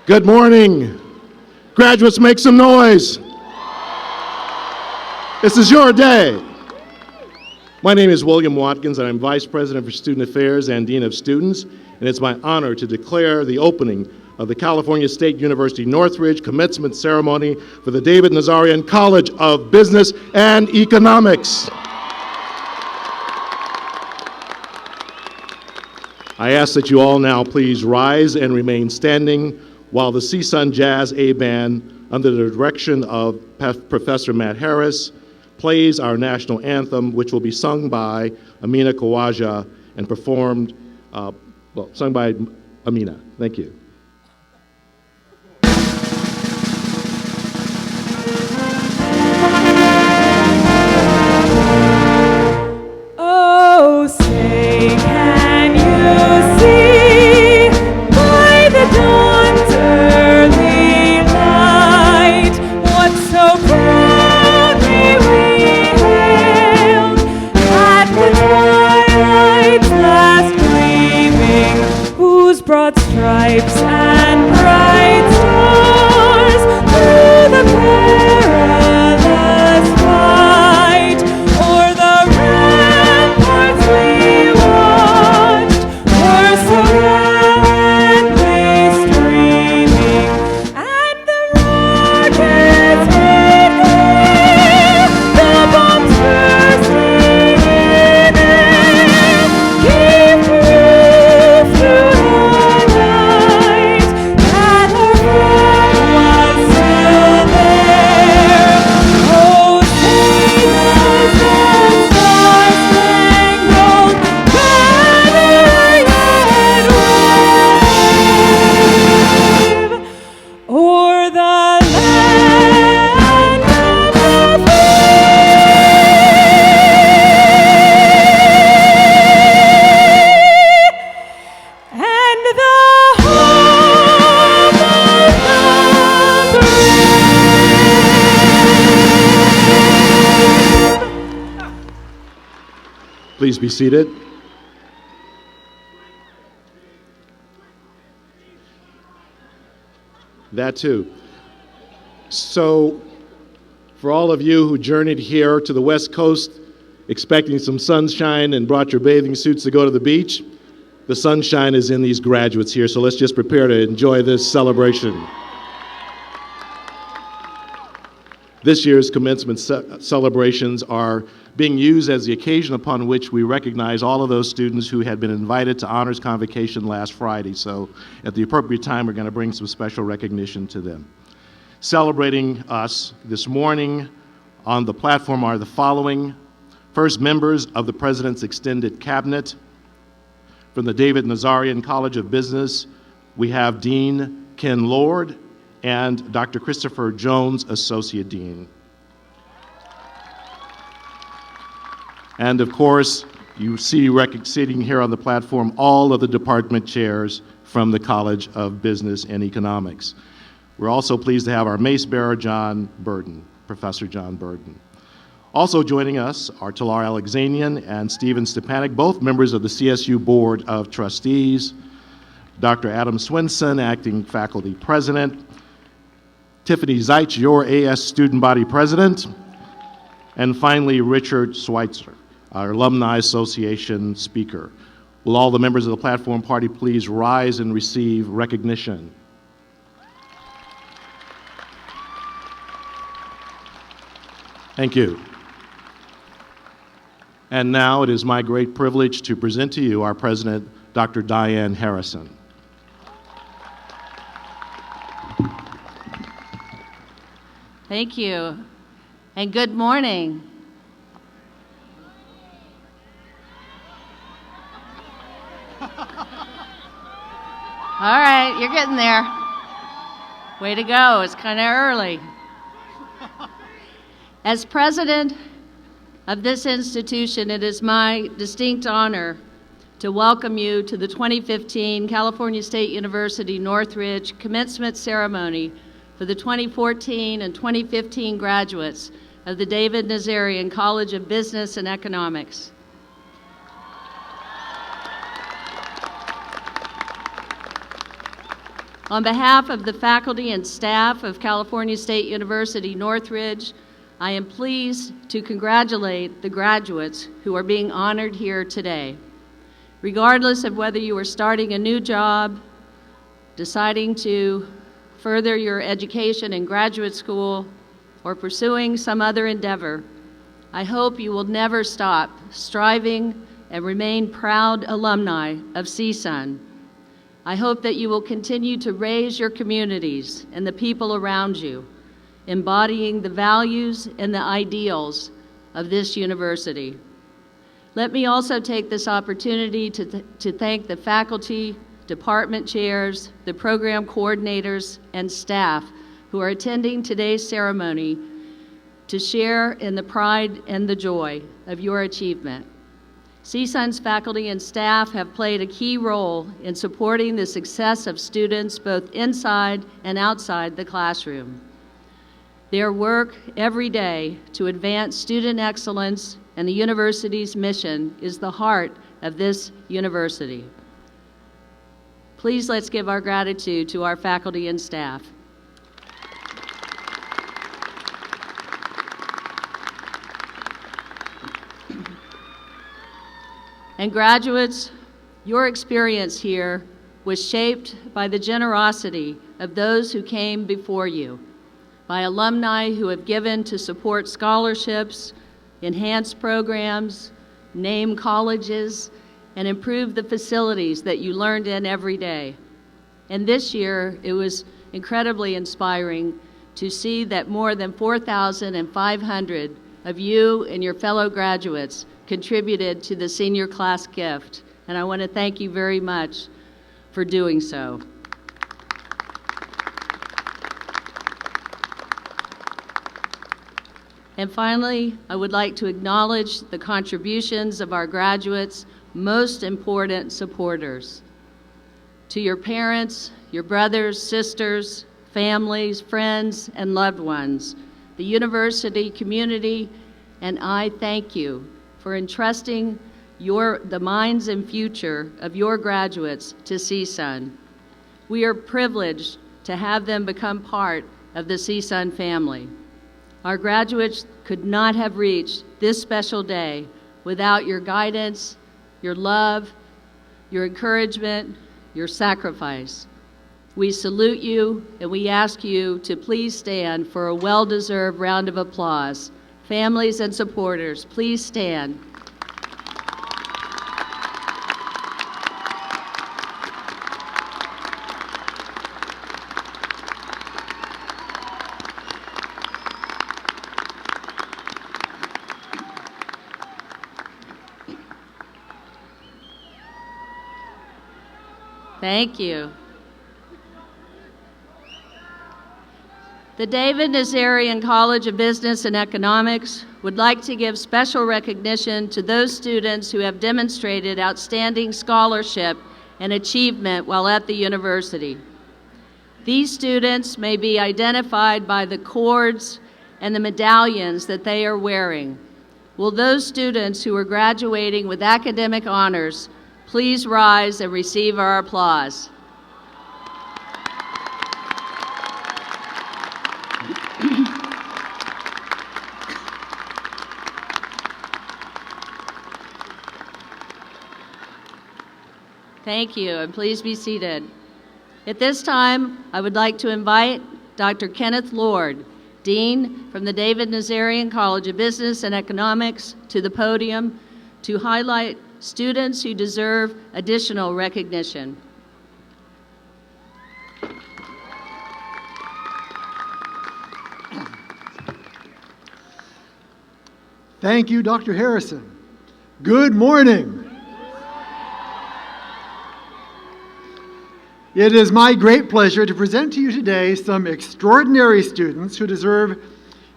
Good morning. Graduates, make some noise. This is your day. My name is William Watkins, and I'm Vice President for Student Affairs and Dean of Students, and it's my honor to declare the opening of the California State University Northridge commencement ceremony for the David Nazarian College of Business and Economics. I ask that you all now please rise and remain standing while the CSUN Jazz A-Band, under the direction of Professor Matt Harris, plays our national anthem, which will be sung by Amina Kawaja and performed, sung by Amina. Thank you. Oh, say can you see by the dawn's early light what so proudly we hailed at the twilight's last gleaming, whose broad stripes and bright stars through the perilous fight o'er the ramparts we watched were so gallantly streaming, and the rockets made clear, the bombs bursting in air, gave proof through the night that our flag was still there. Oh, say does that star-spangled banner yet wave o'er the land of the free and the home of the brave. Please be seated. That too. So, for all of you who journeyed here to the West Coast expecting some sunshine and brought your bathing suits to go to the beach, the sunshine is in these graduates here, so let's just prepare to enjoy this celebration. This year's commencement celebrations are being used as the occasion upon which we recognize all of those students who had been invited to honors convocation last Friday. So at the appropriate time, we're going to bring some special recognition to them. Celebrating us this morning on the platform are the following. First, members of the President's Extended Cabinet. From the David Nazarian College of Business, we have Dean Ken Lord and Dr. Christopher Jones, Associate Dean. And of course, you see sitting here on the platform all of the department chairs from the College of Business and Economics. We're also pleased to have our mace bearer, John Burden, Professor John Burden. Also joining us are Talar Alexanian and Stephen Stepanek, both members of the CSU Board of Trustees, Dr. Adam Swinson, Acting Faculty President, Tiffany Zeitz, your AS Student Body President, and finally, Richard Schweitzer, our Alumni Association Speaker. Will all the members of the platform party please rise and receive recognition? Thank you. And now it is my great privilege to present to you our President, Dr. Diane Harrison. Thank you, and good morning. All right, you're getting there. Way to go, it's kind of early. As president of this institution, it is my distinct honor to welcome you to the 2015 California State University Northridge commencement ceremony for the 2014 and 2015 graduates of the David Nazarian College of Business and Economics. On behalf of the faculty and staff of California State University, Northridge, I am pleased to congratulate the graduates who are being honored here today. Regardless of whether you are starting a new job, deciding to further your education in graduate school, or pursuing some other endeavor, I hope you will never stop striving and remain proud alumni of CSUN. I hope that you will continue to raise your communities and the people around you, embodying the values and the ideals of this university. Let me also take this opportunity to thank the faculty, department chairs, the program coordinators, and staff who are attending today's ceremony to share in the pride and the joy of your achievement. CSUN's faculty and staff have played a key role in supporting the success of students both inside and outside the classroom. Their work every day to advance student excellence and the university's mission is the heart of this university. Please let's give our gratitude to our faculty and staff. And graduates, your experience here was shaped by the generosity of those who came before you, by alumni who have given to support scholarships, enhance programs, name colleges, and improve the facilities that you learned in every day. And this year, it was incredibly inspiring to see that more than 4,500 of you and your fellow graduates contributed to the senior class gift. And I want to thank you very much for doing so. And finally, I would like to acknowledge the contributions of our graduates' most important supporters. To your parents, your brothers, sisters, families, friends, and loved ones, the university community, and I thank you for entrusting the minds and future of your graduates to CSUN. We are privileged to have them become part of the CSUN family. Our graduates could not have reached this special day without your guidance, your love, your encouragement, your sacrifice. We salute you, and we ask you to please stand for a well-deserved round of applause. Families and supporters, please stand. Thank you. The David Nazarian College of Business and Economics would like to give special recognition to those students who have demonstrated outstanding scholarship and achievement while at the university. These students may be identified by the cords and the medallions that they are wearing. Will those students who are graduating with academic honors please rise and receive our applause? Thank you, and please be seated. At this time, I would like to invite Dr. Kenneth Lord, Dean from the David Nazarian College of Business and Economics, to the podium to highlight students who deserve additional recognition. Thank you, Dr. Harrison. Good morning. It is my great pleasure to present to you today some extraordinary students who deserve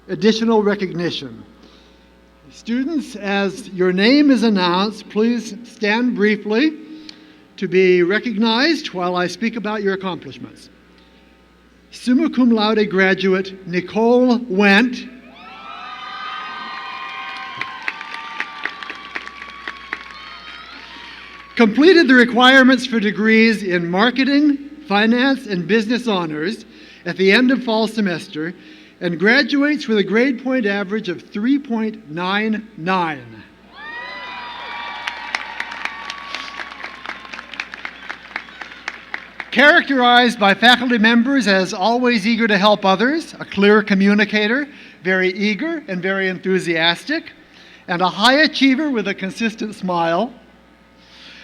additional recognition. Students, as your name is announced, please stand briefly to be recognized while I speak about your accomplishments. Summa cum laude graduate Nicole Wendt. Completed the requirements for degrees in marketing, Finance and Business Honors at the end of fall semester and graduates with a grade point average of 3.99. Characterized by faculty members as always eager to help others, a clear communicator, very eager and very enthusiastic, and a high achiever with a consistent smile,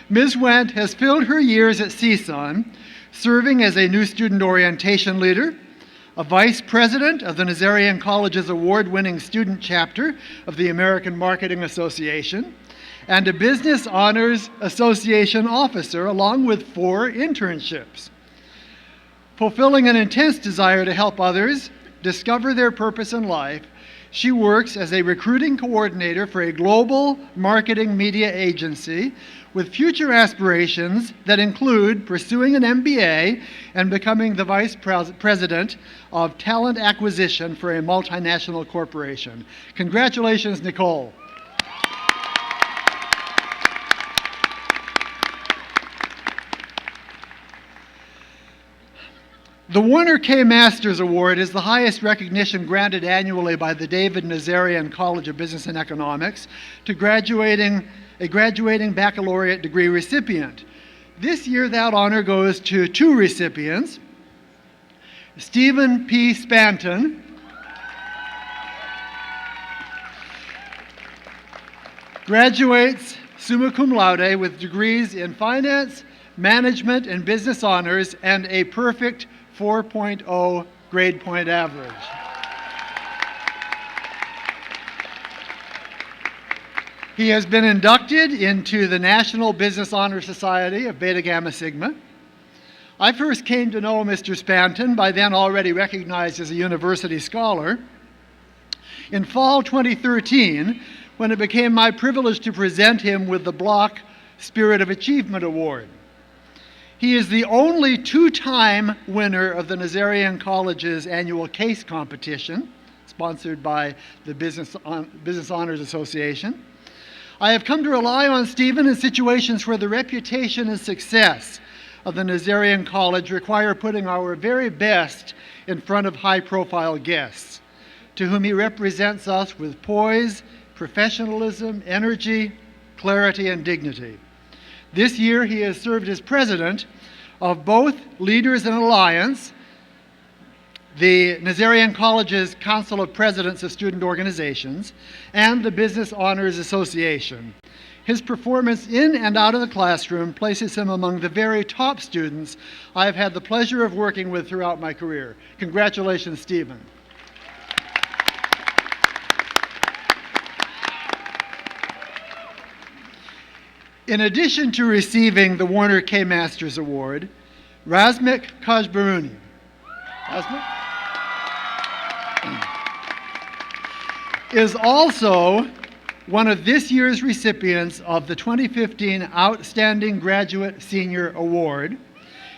Ms. Wendt has filled her years at CSUN, serving as a new student orientation leader, a vice president of the Nazarian College's award-winning student chapter of the American Marketing Association, and a Business Honors Association officer, along with 4 internships. Fulfilling an intense desire to help others discover their purpose in life, she works as a recruiting coordinator for a global marketing media agency with future aspirations that include pursuing an MBA and becoming the vice president of talent acquisition for a multinational corporation. Congratulations, Nicole. The Warner K. Masters Award is the highest recognition granted annually by the David Nazarian College of Business and Economics to a graduating baccalaureate degree recipient. This year, that honor goes to 2 recipients, Stephen P. Spanton, graduates summa cum laude with degrees in finance, management, and business honors, and a perfect 4.0 grade point average. He has been inducted into the National Business Honor Society of Beta Gamma Sigma. I first came to know Mr. Spanton, by then already recognized as a university scholar, in fall 2013, when it became my privilege to present him with the Block Spirit of Achievement Award. He is the only 2-time winner of the Nazarian College's annual CASE competition, sponsored by the Business Honors Association. I have come to rely on Stephen in situations where the reputation and success of the Nazarian College require putting our very best in front of high-profile guests, to whom he represents us with poise, professionalism, energy, clarity, and dignity. This year, he has served as president of both Leaders in Alliance, the Nazarian College's Council of Presidents of Student Organizations, and the Business Honors Association. His performance in and out of the classroom places him among the very top students I have had the pleasure of working with throughout my career. Congratulations, Stephen. In addition to receiving the Warner K. Masters Award, Razmik Kajbaruni is also one of this year's recipients of the 2015 Outstanding Graduate Senior Award.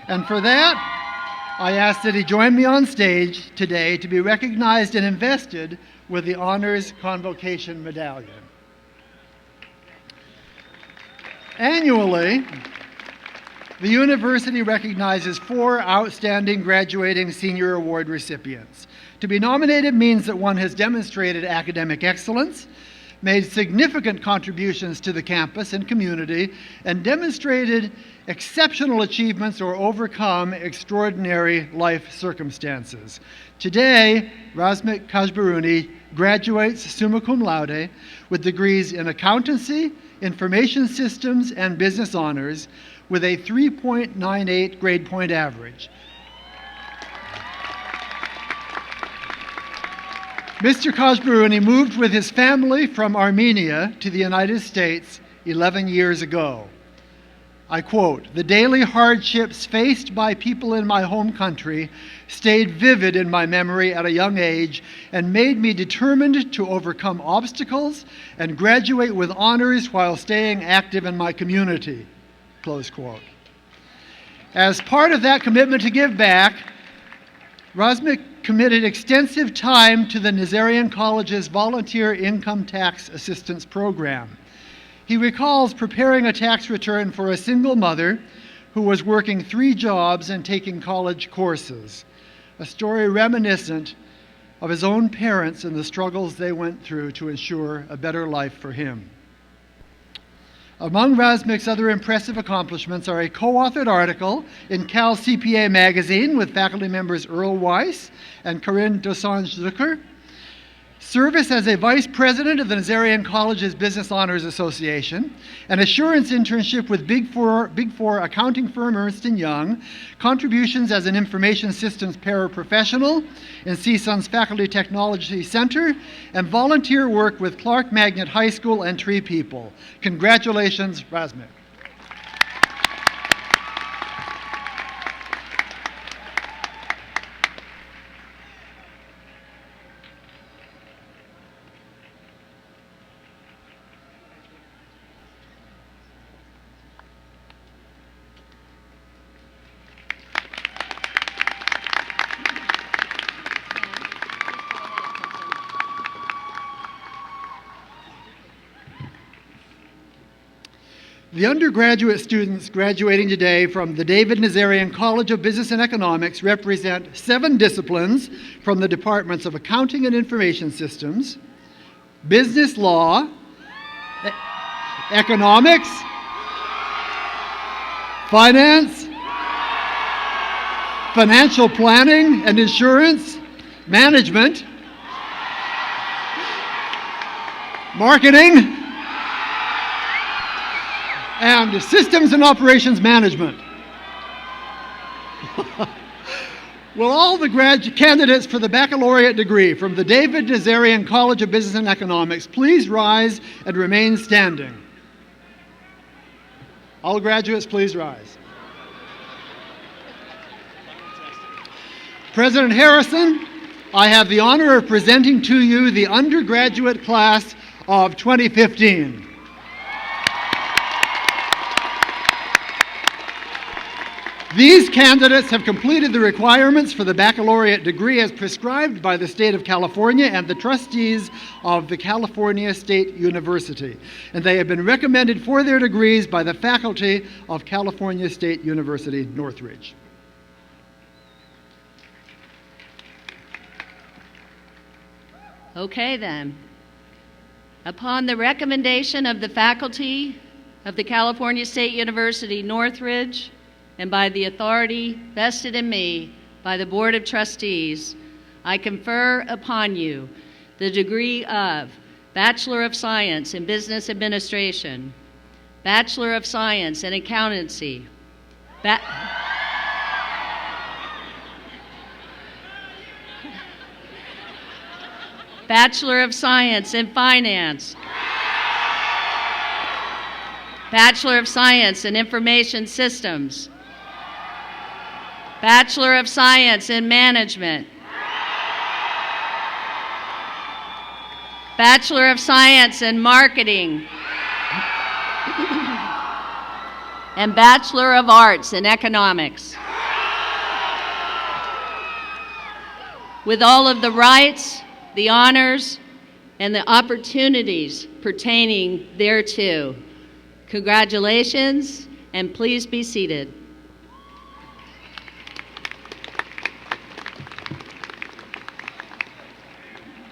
And for that, I ask that he join me on stage today to be recognized and invested with the Honors Convocation Medallion. Annually, the university recognizes 4 outstanding graduating senior award recipients. To be nominated means that one has demonstrated academic excellence, made significant contributions to the campus and community, and demonstrated exceptional achievements or overcome extraordinary life circumstances. Today, Razmik Kajbaruni graduates summa cum laude with degrees in accountancy, information systems, and business honors with a 3.98 grade point average. Mr. Kajbaruni moved with his family from Armenia to the United States 11 years ago. I quote, "The daily hardships faced by people in my home country stayed vivid in my memory at a young age and made me determined to overcome obstacles and graduate with honors while staying active in my community." Close quote. As part of that commitment to give back, Razmik committed extensive time to the Nazarian College's Volunteer Income Tax Assistance Program. He recalls preparing a tax return for a single mother who was working 3 jobs and taking college courses, a story reminiscent of his own parents and the struggles they went through to ensure a better life for him. Among Razmik's other impressive accomplishments are a co-authored article in Cal CPA magazine with faculty members Earl Weiss and Corinne Dosange-Zucker, service as a vice president of the Nazarian College's Business Honors Association, an assurance internship with Big Four accounting firm Ernst & Young, contributions as an information systems paraprofessional in CSUN's Faculty Technology Center, and volunteer work with Clark Magnet High School and Tree People. Congratulations, Razmik. The undergraduate students graduating today from the David Nazarian College of Business and Economics represent 7 disciplines from the departments of Accounting and Information Systems, Business Law, Economics, Finance, Financial Planning and Insurance, Management, Marketing, and Systems and Operations Management. Will all the candidates for the baccalaureate degree from the David Nazarian College of Business and Economics please rise and remain standing? All graduates, please rise. President Harrison, I have the honor of presenting to you the undergraduate class of 2015. These candidates have completed the requirements for the baccalaureate degree as prescribed by the state of California and the trustees of the California State University, and they have been recommended for their degrees by the faculty of California State University, Northridge. Okay then. Upon the recommendation of the faculty of the California State University, Northridge, and by the authority vested in me by the Board of Trustees, I confer upon you the degree of Bachelor of Science in Business Administration, Bachelor of Science in Accountancy, Bachelor of Science in Finance, Bachelor of Science in Information Systems, Bachelor of Science in Management, Bachelor of Science in Marketing, and Bachelor of Arts in Economics. With all of the rights, the honors, and the opportunities pertaining thereto. Congratulations, and please be seated.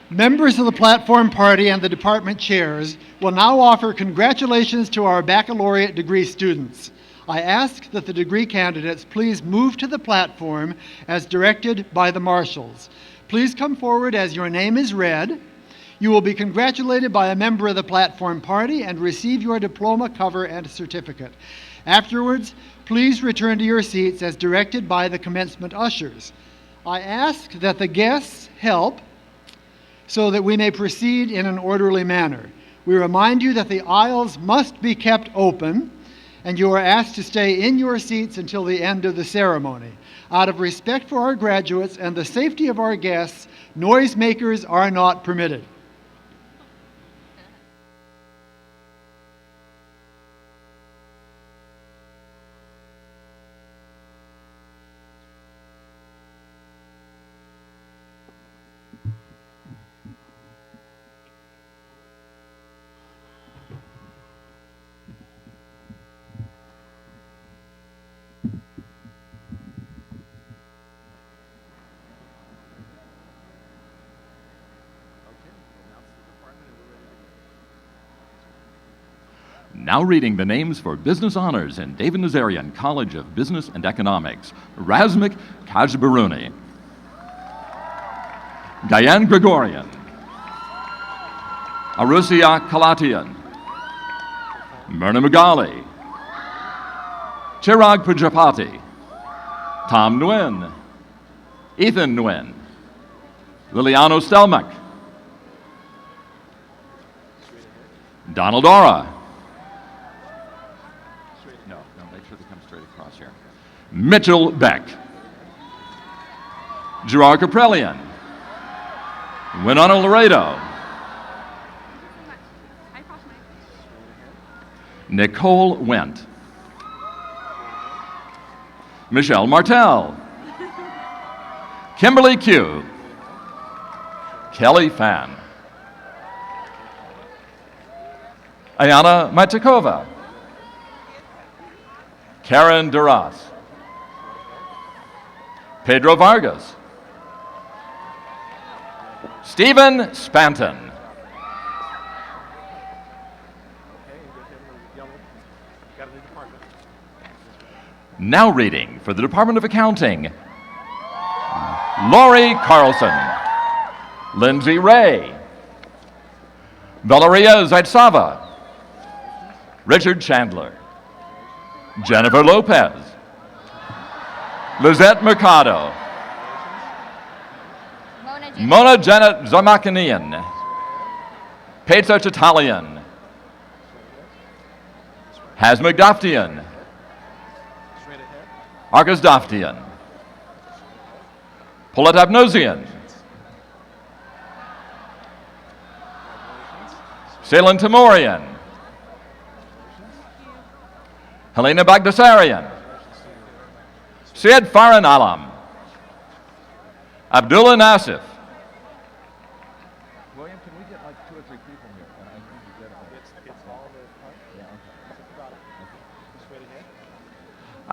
Members of the platform party and the department chairs will now offer congratulations to our baccalaureate degree students. I ask that the degree candidates please move to the platform as directed by the marshals. Please come forward as your name is read. You will be congratulated by a member of the platform party and receive your diploma, cover, and certificate. Afterwards, please return to your seats as directed by the commencement ushers. I ask that the guests help so that we may proceed in an orderly manner. We remind you that the aisles must be kept open, and you are asked to stay in your seats until the end of the ceremony. Out of respect for our graduates and the safety of our guests, noisemakers are not permitted. Now reading the names for business honors in David Nazarian College of Business and Economics. Razmik Kajbaruni. Diane Gregorian. Arusia Kalatian. Myrna Magali. Chirag Prajapati. Tom Nguyen. Ethan Nguyen. Liliano Stelmach. Donald Ora. No, make sure they come straight across here. Mitchell Beck. Gerard Caprellian. Winona Laredo. Nicole Wendt. Michelle Martell. Kimberly Q. Kelly Fan. Ayana Matakova. Karen Duras. Pedro Vargas. Stephen Spanton. Now reading for the Department of Accounting, Lori Carlson, Lindsay Ray, Valeria Zaitsava, Richard Chandler, Jennifer Lopez, Lizette Mercado, Mona Janet Zamakanian, Peter Chitalian, Haz McDoftian, Argus Doftian, Polat Abnosian, Salen Timorian, Helena Bagdasarian, Syed Farhan Alam, Abdullah Nasif. William, can we get like 2 or 3 people here? And I think you get it. It's all the yeah,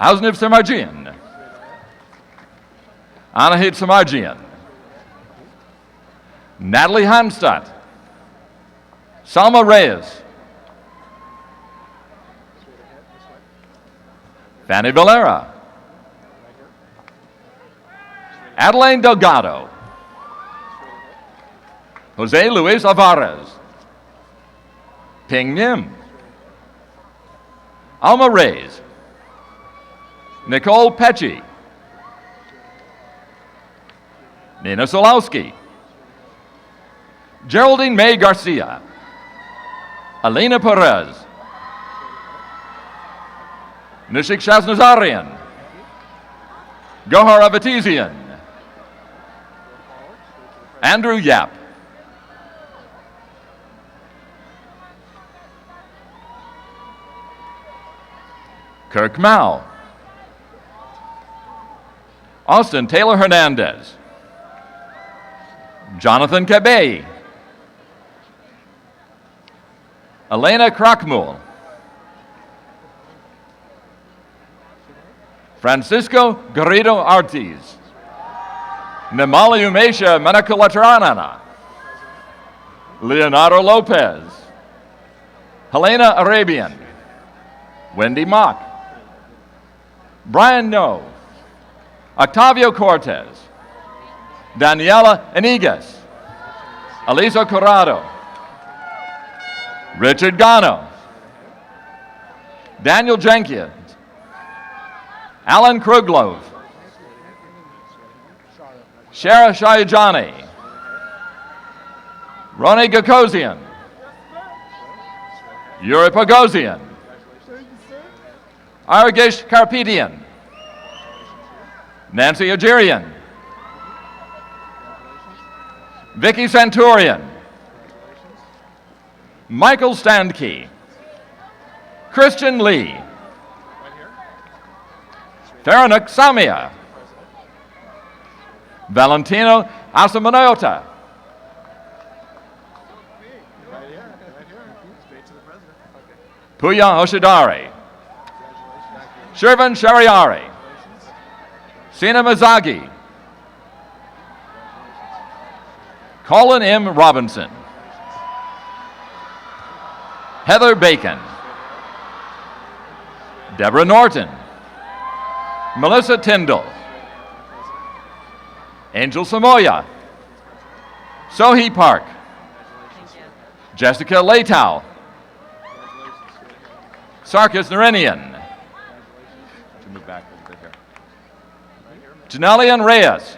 okay. Aznif Samarjian, Anahid Samarjian, Natalie Hanstadt, Salma Reyes, Fanny Valera, Adeline Delgado, Jose Luis Alvarez, Ping Nim, Alma Reyes, Nicole Pecci, Nina Solowski, Geraldine May Garcia, Alina Perez, Nishik Shaznazarian, Gohar Avatizian, Andrew Yap, Kirk Mao, Austin Taylor Hernandez, Jonathan Cabey, Elena Krockmuhl, Francisco Garrido Ortiz, Nemali Umesha Manakulateranana, Leonardo Lopez, Helena Arabian, Wendy Mock, Brian No, Octavio Cortez, Daniela Enigas, Elisa Corrado, Richard Gano, Daniel Jenkins, Alan Kruglove, Shara Shayajani, Ronnie Gakosian, Yuri Pagosian, Aragesh Karpetian, Nancy Ajirian, Vicky Santurian, Michael Standkey, Christian Lee, Faranak Samia, Valentino Asamanota, Puya Hoshidari, Shervan Shariari, Sina Mazagi, Colin M. Robinson, Heather Bacon, Deborah Norton, Melissa Tyndall, Angel Samoya, Sohi Park, Jessica Leitao, Sarkis Narenian, Janelian Reyes,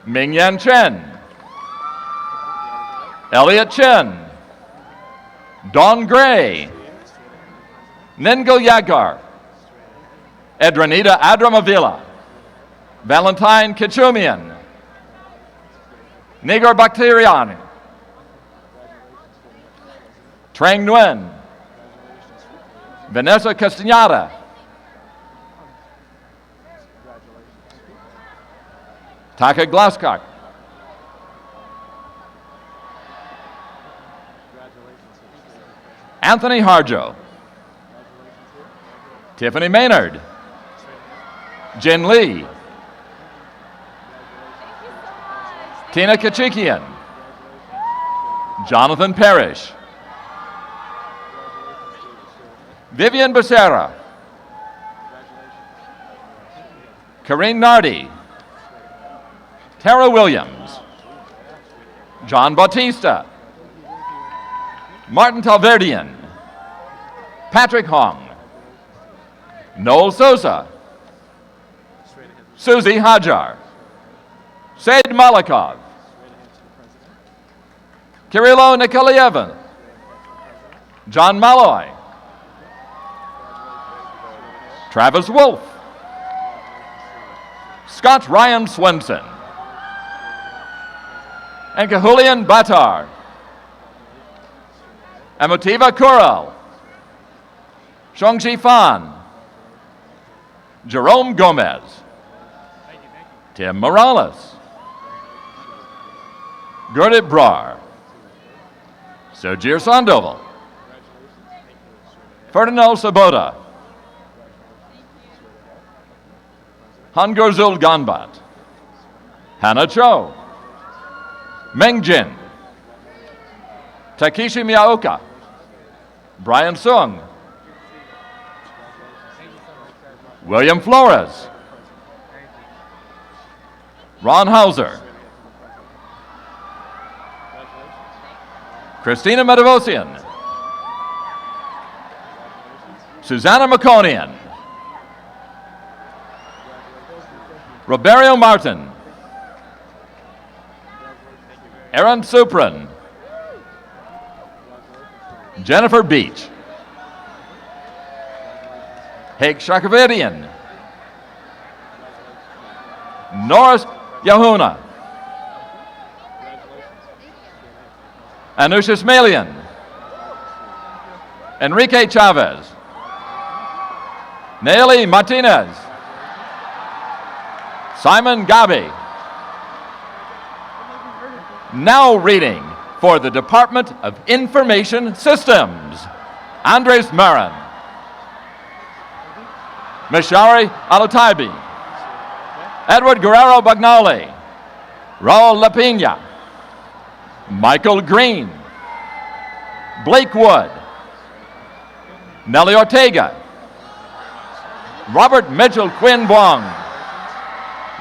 Mingyan Chen, Elliot Chen, Dawn Gray, Nengo Yagar, Edranita Adramavila, Valentine Kichumian, Nigor Bakhtirian, Trang Nguyen, Vanessa Castañeda, Taka Glaskok, Anthony Harjo, Tiffany Maynard, Jen Lee, Tina Kachikian, Jonathan Parrish, Vivian Becerra, Karine Nardi, Tara Williams, John Bautista, Martin Talverdian, Patrick Hong, Noel Sosa, Susie Hajar, Said Malikov, Kirilo Nikolayev, John Malloy, Travis Wolf, Scott Ryan Swenson, and Kahulian Batar, Amotiva Kural, Shongji Fan, Jerome Gomez, Tim Morales, Gurdit Brar, Sergio Sandoval, Ferdinand Sabota, Hangurzul Ganbat, Hannah Cho, Meng Jin, Takeshi Miyaoka, Brian Sung, William Flores, Ron Hauser, Christina Medevosian, Susanna Maconian, Roberto Martin, Aaron Supran, Jennifer Beach, Hake Shakavidian, Norris Yahuna, Anusha Smalian, Enrique Chavez, Naeli Martinez, Simon Gabi. Now reading for the Department of Information Systems, Andres Marin, Mishari Alotaibi, Edward Guerrero Bagnoli, Raul Lapina, Michael Green, Blake Wood, Nelly Ortega, Robert Mitchell Quinn Wong,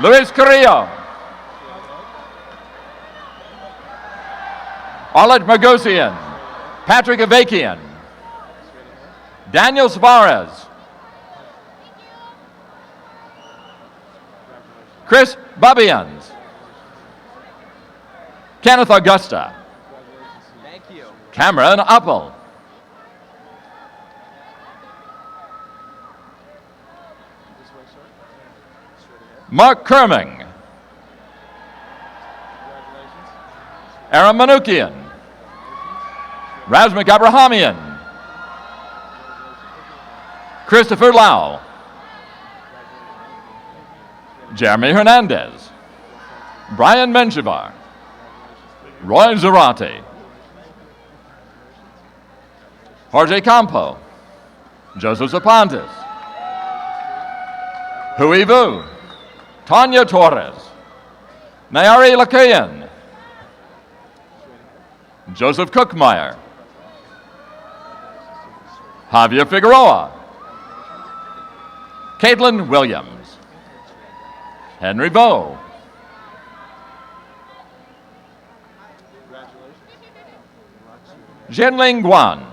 Luis Carrillo, Arlette Magosian, Patrick Avakian, Daniel Suarez, Chris Babians, Kenneth Augusta, Cameron Appel, Mark Kerming, Aaron Manukian, Razmik Abrahamian, Christopher Lau, Jeremy Hernandez, Brian Menshivar, Roy Zarate, Jorge Campo, Joseph Zapantes, Hui Vu, Tanya Torres, Nayari Lakayan, Joseph Cookmeyer, Javier Figueroa, Caitlin Williams, Henry Bowe, Jinling Guan,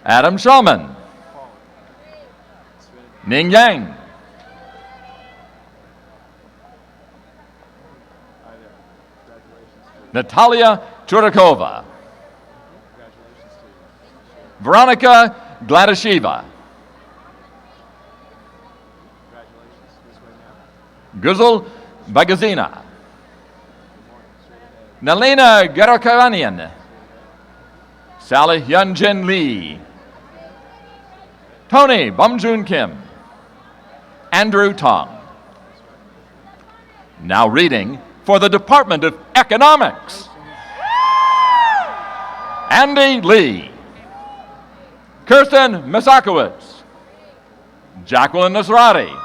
Adam Shulman, Ning Yang, Natalia Churakova, Veronica Gladyshiva, Guzel Bagazina, Nalina Garakarian, Sally Hyunjin Lee, Tony Bumjun Kim, Andrew Tong. Now reading for the Department of Economics, Andy Lee, Kirsten Misakowitz, Jacqueline Nasrati,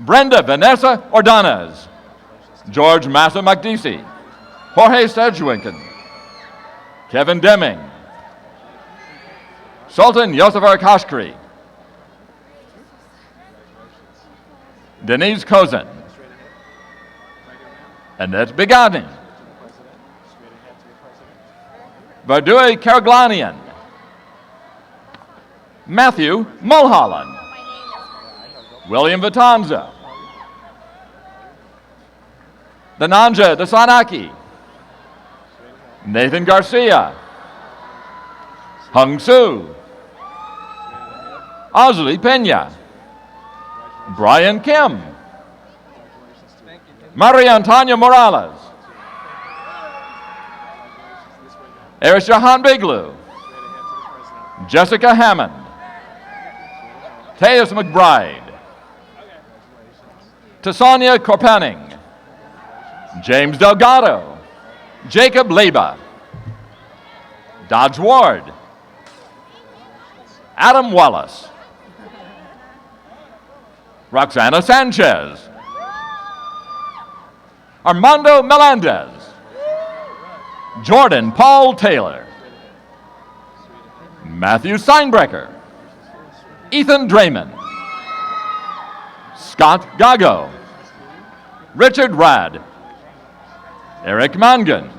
Brenda Vanessa Ordonez, George Massa Magdisi, Jorge Sedgwinken, Kevin Deming, Sultan Yosefar Kashkri, Denise Kozin, Annette Begani, Verdui Karaglanian, Matthew Mulholland, William Vitanza, Dananja Dasanaki, Nathan Garcia, Hung Soo, Ozzy Pena, Brian Kim, Maria Antonia Morales, Eris Jahan Biglu, Jessica Hammond, Teus McBride, Tasania Korpanning, James Delgado, Jacob Leba, Dodge Ward, Adam Wallace, Roxana Sanchez, Armando Melendez, Jordan Paul Taylor, Matthew Steinbrecker, Ethan Draymond, Scott Gago, Richard Rad, Eric Mangan,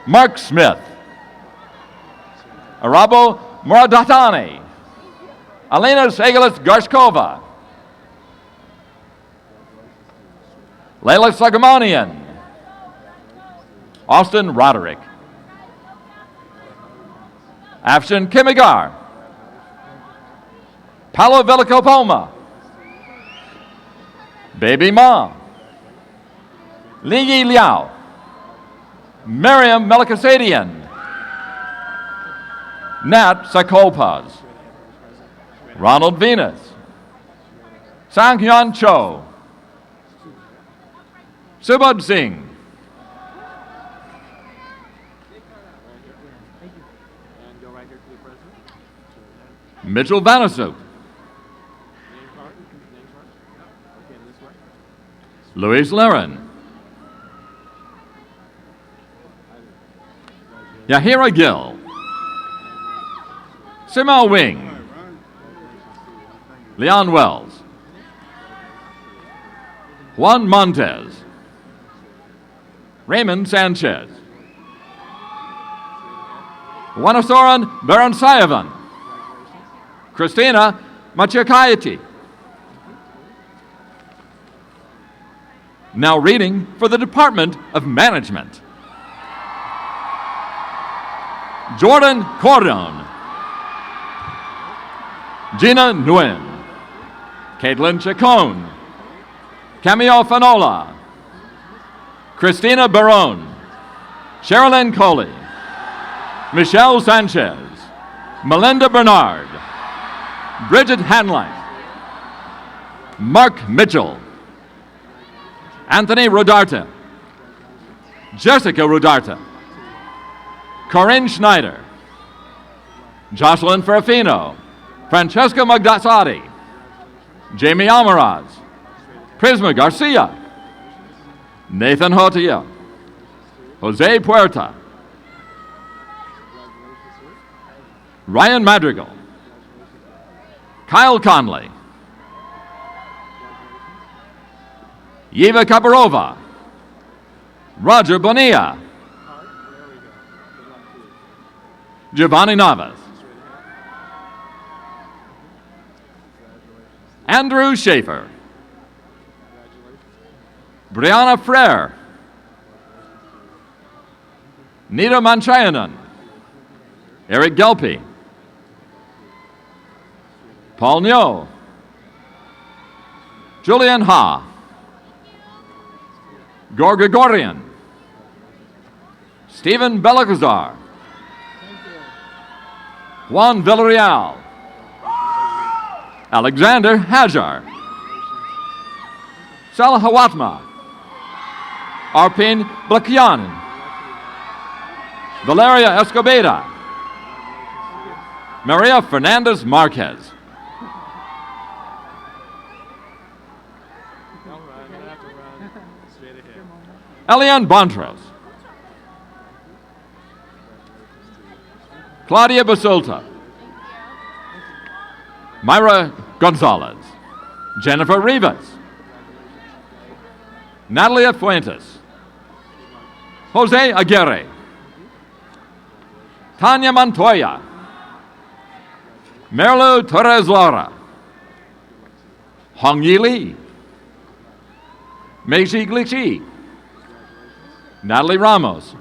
Mark Smith, Arabo Muradatani, Alena Segalis Garskova, Leila Sagamanian, Austin Roderick, Afshin Kimigar, Paolo Villicopoma, Baby Ma, Li Liao, Miriam Melikasadian, Nat Sakolpaz, Ronald Venus, Sang Hyun Cho, Subodh Singh, Mitchell Vanasuk, Luis Laren, Yahira Gill, Sima Wing, Leon Wells, Juan Montez, Raymond Sanchez, Wanasoran Baransayevan, Christina Machakayati. Now reading for the Department of Management, Jordan Cordone, Gina Nguyen, Caitlin Chacon, Camille Fanola, Christina Barone, Sherilyn Coley, Michelle Sanchez, Melinda Bernard, Bridget Hanline, Mark Mitchell, Anthony Rodarte, Jessica Rodarte, Corinne Schneider, Jocelyn Ferrafino, Francesca Magdasati, Jamie Almaraz, Prisma Garcia, Nathan Hotia, Jose Puerta, Ryan Madrigal, Kyle Conley, Yeva Kaparova, Roger Bonilla, Giovanni Navas, Andrew Schaefer, Brianna Frere, Nita Manchayanan, Eric Gelpi, Paul Nyo, Julian Ha, Gor Gregorian, Stephen Belacazar, Juan Villarreal, Alexander Hajar, Salah Hawatma, Arpin Blakyan, Valeria Escobedo, Maria Fernandez Marquez, Elian Bontros, Claudia Basulta, Myra Gonzalez, Jennifer Rivas, Natalia Fuentes, Jose Aguirre, Tanya Montoya, Merlu Torres Lara, Hong Yi Lee, Meiji Glixi, Natalie Ramos,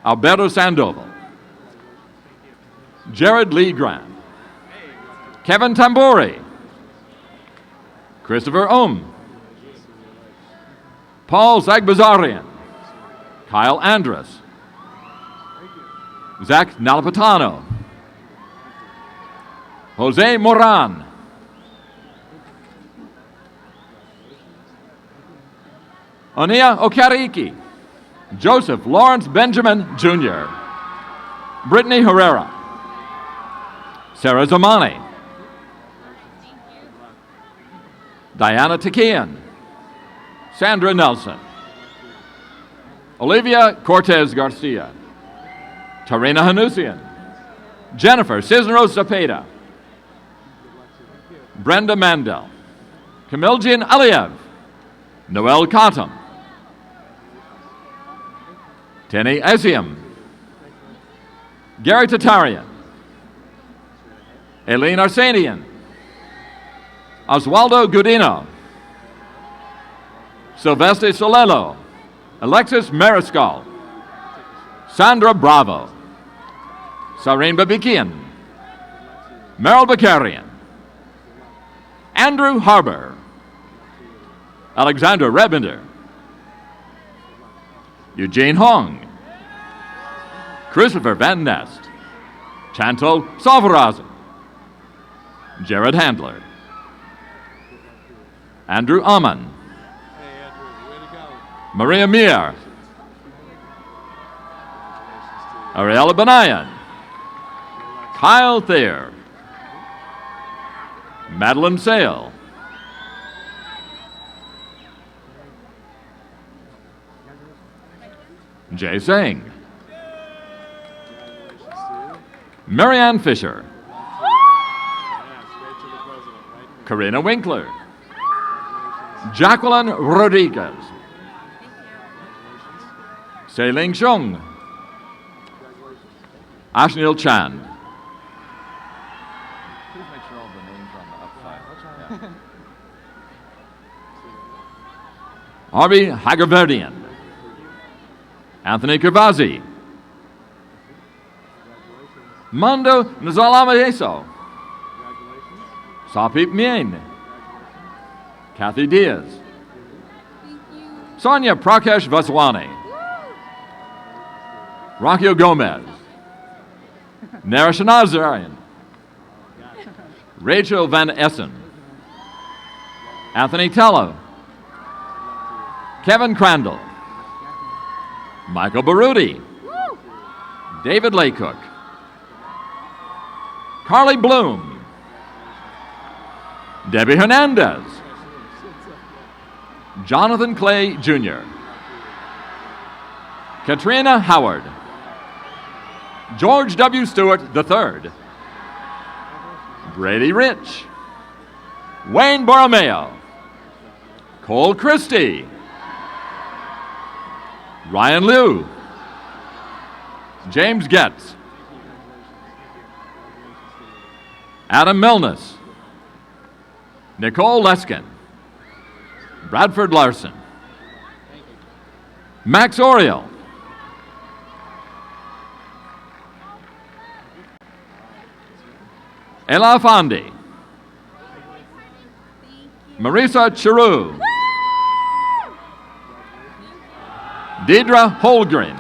Alberto Sandoval, Jared Lee Grant, Kevin Tambori, Christopher Paul Zagbazarian, Kyle Andrus, Zach Nalapatano, Jose Moran, Onia Okariki, Joseph Lawrence Benjamin Jr., Brittany Herrera, Sarah Zamani, Diana Takian, Sandra Nelson, Olivia Cortez Garcia, Tarina Hanusian, Jennifer Cisneros Zapata, Brenda Mandel, Kamiljian Aliyev, Noel Khatam, Tenny Esiam, Gary Tatarian, Aileen Arsenian, Oswaldo Gudino, Sylvester Solelo, Alexis Mariscal, Sandra Bravo, Sareen Babikian, Meryl Bakarian, Andrew Harbour, Alexandra Rebender, Eugene Hong, Christopher Van Nest, Chantal Salvarazen, Jared Handler, Andrew Amman, Maria Mir, Ariella Benayan, Kyle Thayer, Madeline Sale, Jay Singh, Marianne Fisher, Karina Winkler, Jacqueline Rodriguez, Seiling Xiong, Ashnil Chan. Please make sure all the names are on the upside. Harvey Hagerverdian, Anthony Cavazzi, Mando Nzalamayeso, Sapip Mien, Kathy Diaz, Sonia Prakesh Vaswani, Rockio Gomez, Narish Nazarian, Rachel Van Essen, Anthony Tello, Kevin Crandall, Michael Baruti, David Laycook, Carly Bloom, Debbie Hernandez, Jonathan Clay Jr., Katrina Howard, George W. Stewart III, Brady Rich, Wayne Borromeo, Cole Christie, Ryan Liu, James Getz, Adam Milnes, Nicole Leskin, Bradford Larson, Max Oriel, Ella Fondi, Marisa Chiru, Deidre Holgren,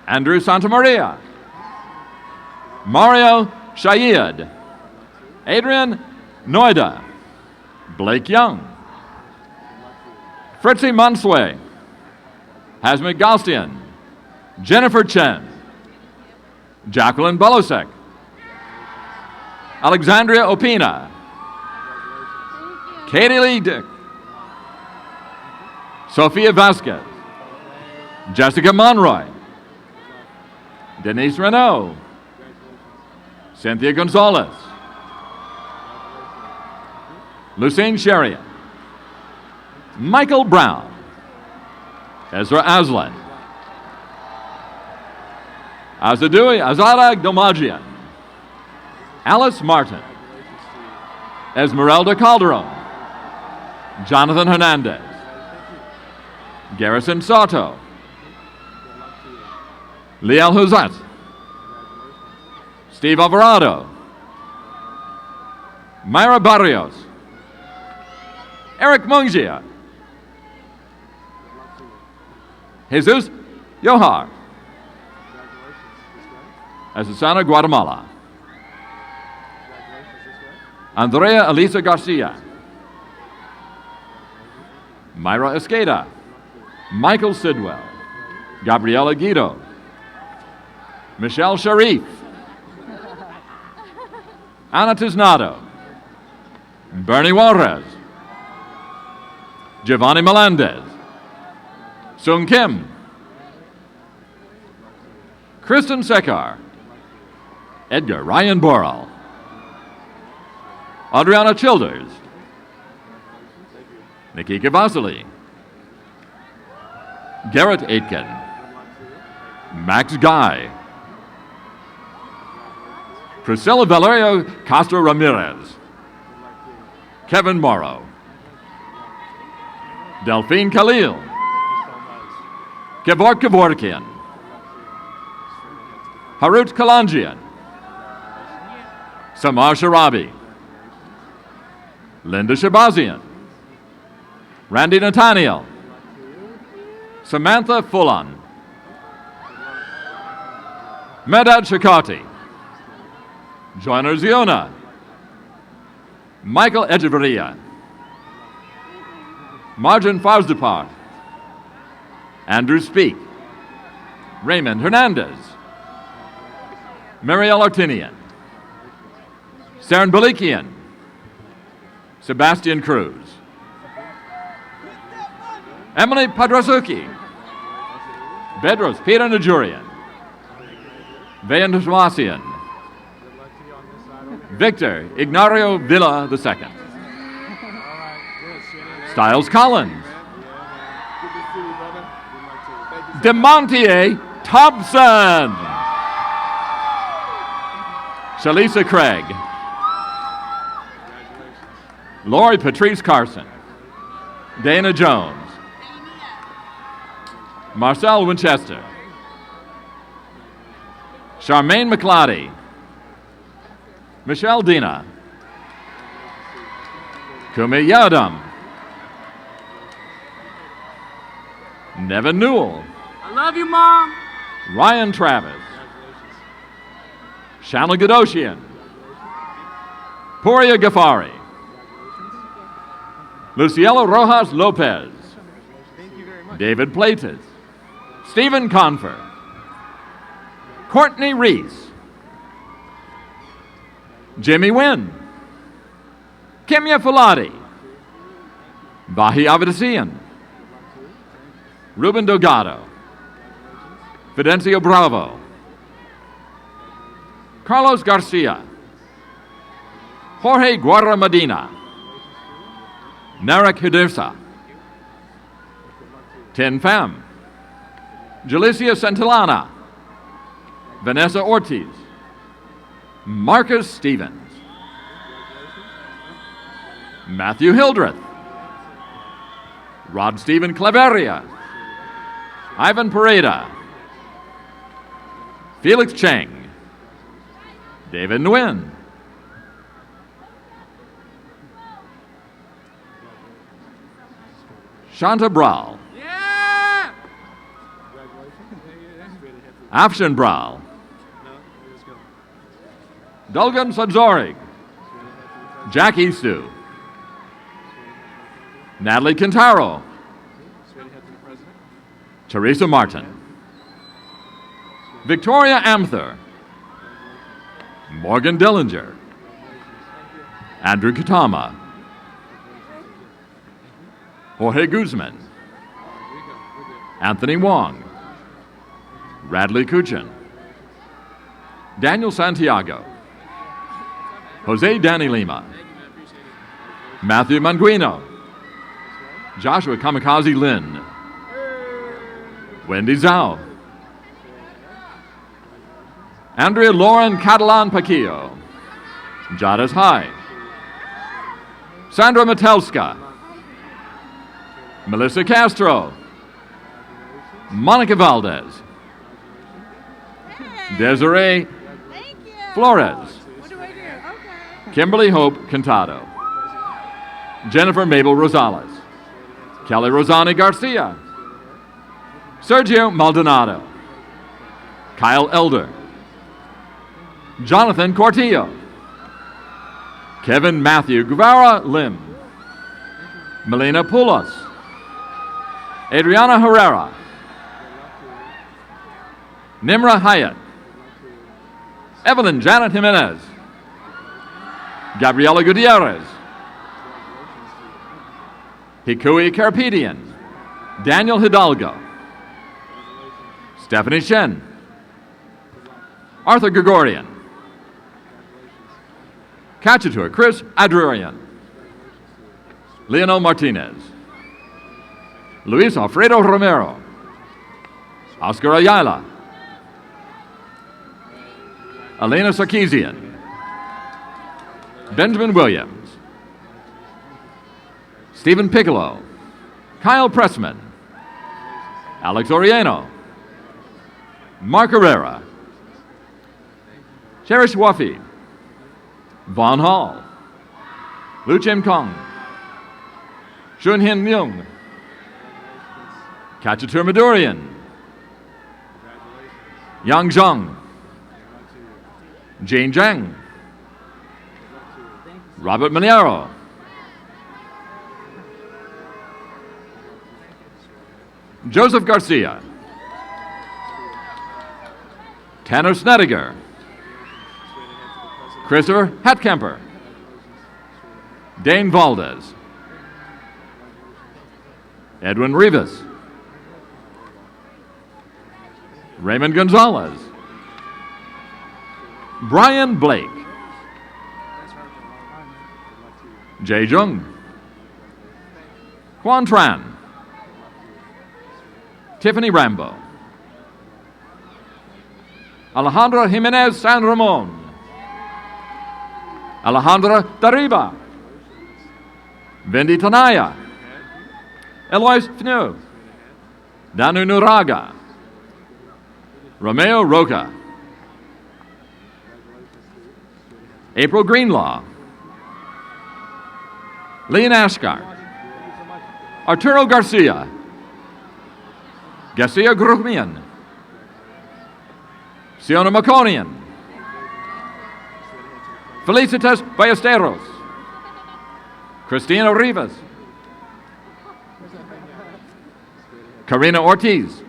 Andrew Santamaria, Mario Shayed, Adrian Noida, Blake Young, Fritzy Mansue, Hazmit Galstian, Jennifer Chen, Jacqueline Bolosek, Alexandria Opina, Katie Lee Dick, Sophia Vasquez, Jessica Monroy, Denise Renault, Cynthia Gonzalez, Lucine Sherian, Michael Brown, Ezra Aslan, Azadui Azara Domagian, Alice Martin, Esmeralda Calderon, Jonathan Hernandez, Garrison Soto, Liel Huzat, Steve Alvarado, Myra Barrios, Eric Mungia, Jesus Yohar, Azucena Guatemala, Andrea Elisa Garcia, Myra Esqueda, Michael Sidwell, Gabriela Guido, Michelle Sharif, Ana Tiznado, Bernie Juarez, Giovanni Melendez, Sung Kim, Kristen Sekar, Edgar Ryan Boral, Adriana Childers, Nikika Vasily, Garrett Aitken, Max Guy, Priscilla Valerio Castro Ramirez, Kevin Morrow, Delphine Khalil, Kevork Kevorkian, Harut Kalanjian, Samar Sharabi, Linda Shabazian, Randy Nathaniel, Samantha Fullon, Medad Shakati, Joyner Ziona, Michael Echeverria, Marjan Farsdapar, Andrew Speak, Raymond Hernandez, Marielle Artinian, Saren Balikian, Sebastian Cruz, Emily Padrasuki, Bedros Peter Najurian, Vayan Twasian, Victor Ignario Villa II, Styles Collins, Demontier Thompson, Shalisa Craig, Lori Patrice Carson, Dana Jones, Marcel Winchester, Charmaine McLeody, Michelle Dina, Kumi Yadam, Nevin Newell, I love you, Mom. Ryan Travis, Shanna Gadoshian, Poria Ghaffari, Lucielo Rojas Lopez, David Platas, Stephen Confer, Courtney Reese, Jimmy Wynn, Kimya Fulati, Bahi Avedisian, Ruben Delgado, Fidencio Bravo, Carlos Garcia, Jorge Guerra Medina, Narek Hidirsa, Tin Pham, Jalicia Santillana, Vanessa Ortiz, Marcus Stevens, Matthew Hildreth, Rod Stephen Claveria, Ivan Pareda, Felix Cheng, David Nguyen, Shanta Bral, Afshan Bral, Dulgan Sadzorig, Jack Eastu, Natalie Quintaro, Teresa Martin, Victoria Amther, Morgan Dillinger, Andrew Katama, Jorge Guzman, Anthony Wong, Radley Kuchin, Daniel Santiago, Jose Danny Lima, Matthew Manguino, Joshua Kamikaze Lin, Wendy Zhao, Andrea Lauren Catalan Paquillo, Jadis High, Sandra Matelska, Melissa Castro, Monica Valdez, Desiree Flores, Kimberly Hope Cantado, Jennifer Mabel Rosales, Kelly Rosani Garcia, Sergio Maldonado, Kyle Elder, Jonathan Cortillo, Kevin Matthew Guevara Lim, Melina Poulos, Adriana Herrera, Nimra Hyatt, Evelyn Janet Jimenez, Gabriela Gutierrez, Hikui Carpedian, Daniel Hidalgo, Stephanie Shen, Arthur Gregorian, Cachatur Chris Adrurian, Leonel Martinez, Luis Alfredo Romero, Oscar Ayala, Elena Sarkeesian, Benjamin Williams, Stephen Piccolo, Kyle Pressman, Alex Orieno, Mark Herrera, Cherish Wafi, Vaughn Hall, Lu Chim Kong, Shun Hin Myung, Kachatur Madurian, Yang Zhang, Jane Zhang, Robert Maniero, Joseph Garcia, Tanner Snediger, Christopher Hatkemper, Dane Valdez, Edwin Rivas, Raymond Gonzalez, Brian Blake, Jay Jung, Quan Tran, Tiffany Rambo, Alejandra Jimenez San Ramon, Alejandra Dariba, Vendi Tanaya, Eloise Fnu, Danu Nuraga, Romeo Roca, April Greenlaw, Leon Ashgar, Arturo Garcia, Garcia Grumian, Siona Maconian, Felicitas Ballesteros, Cristina Rivas, Karina Ortiz,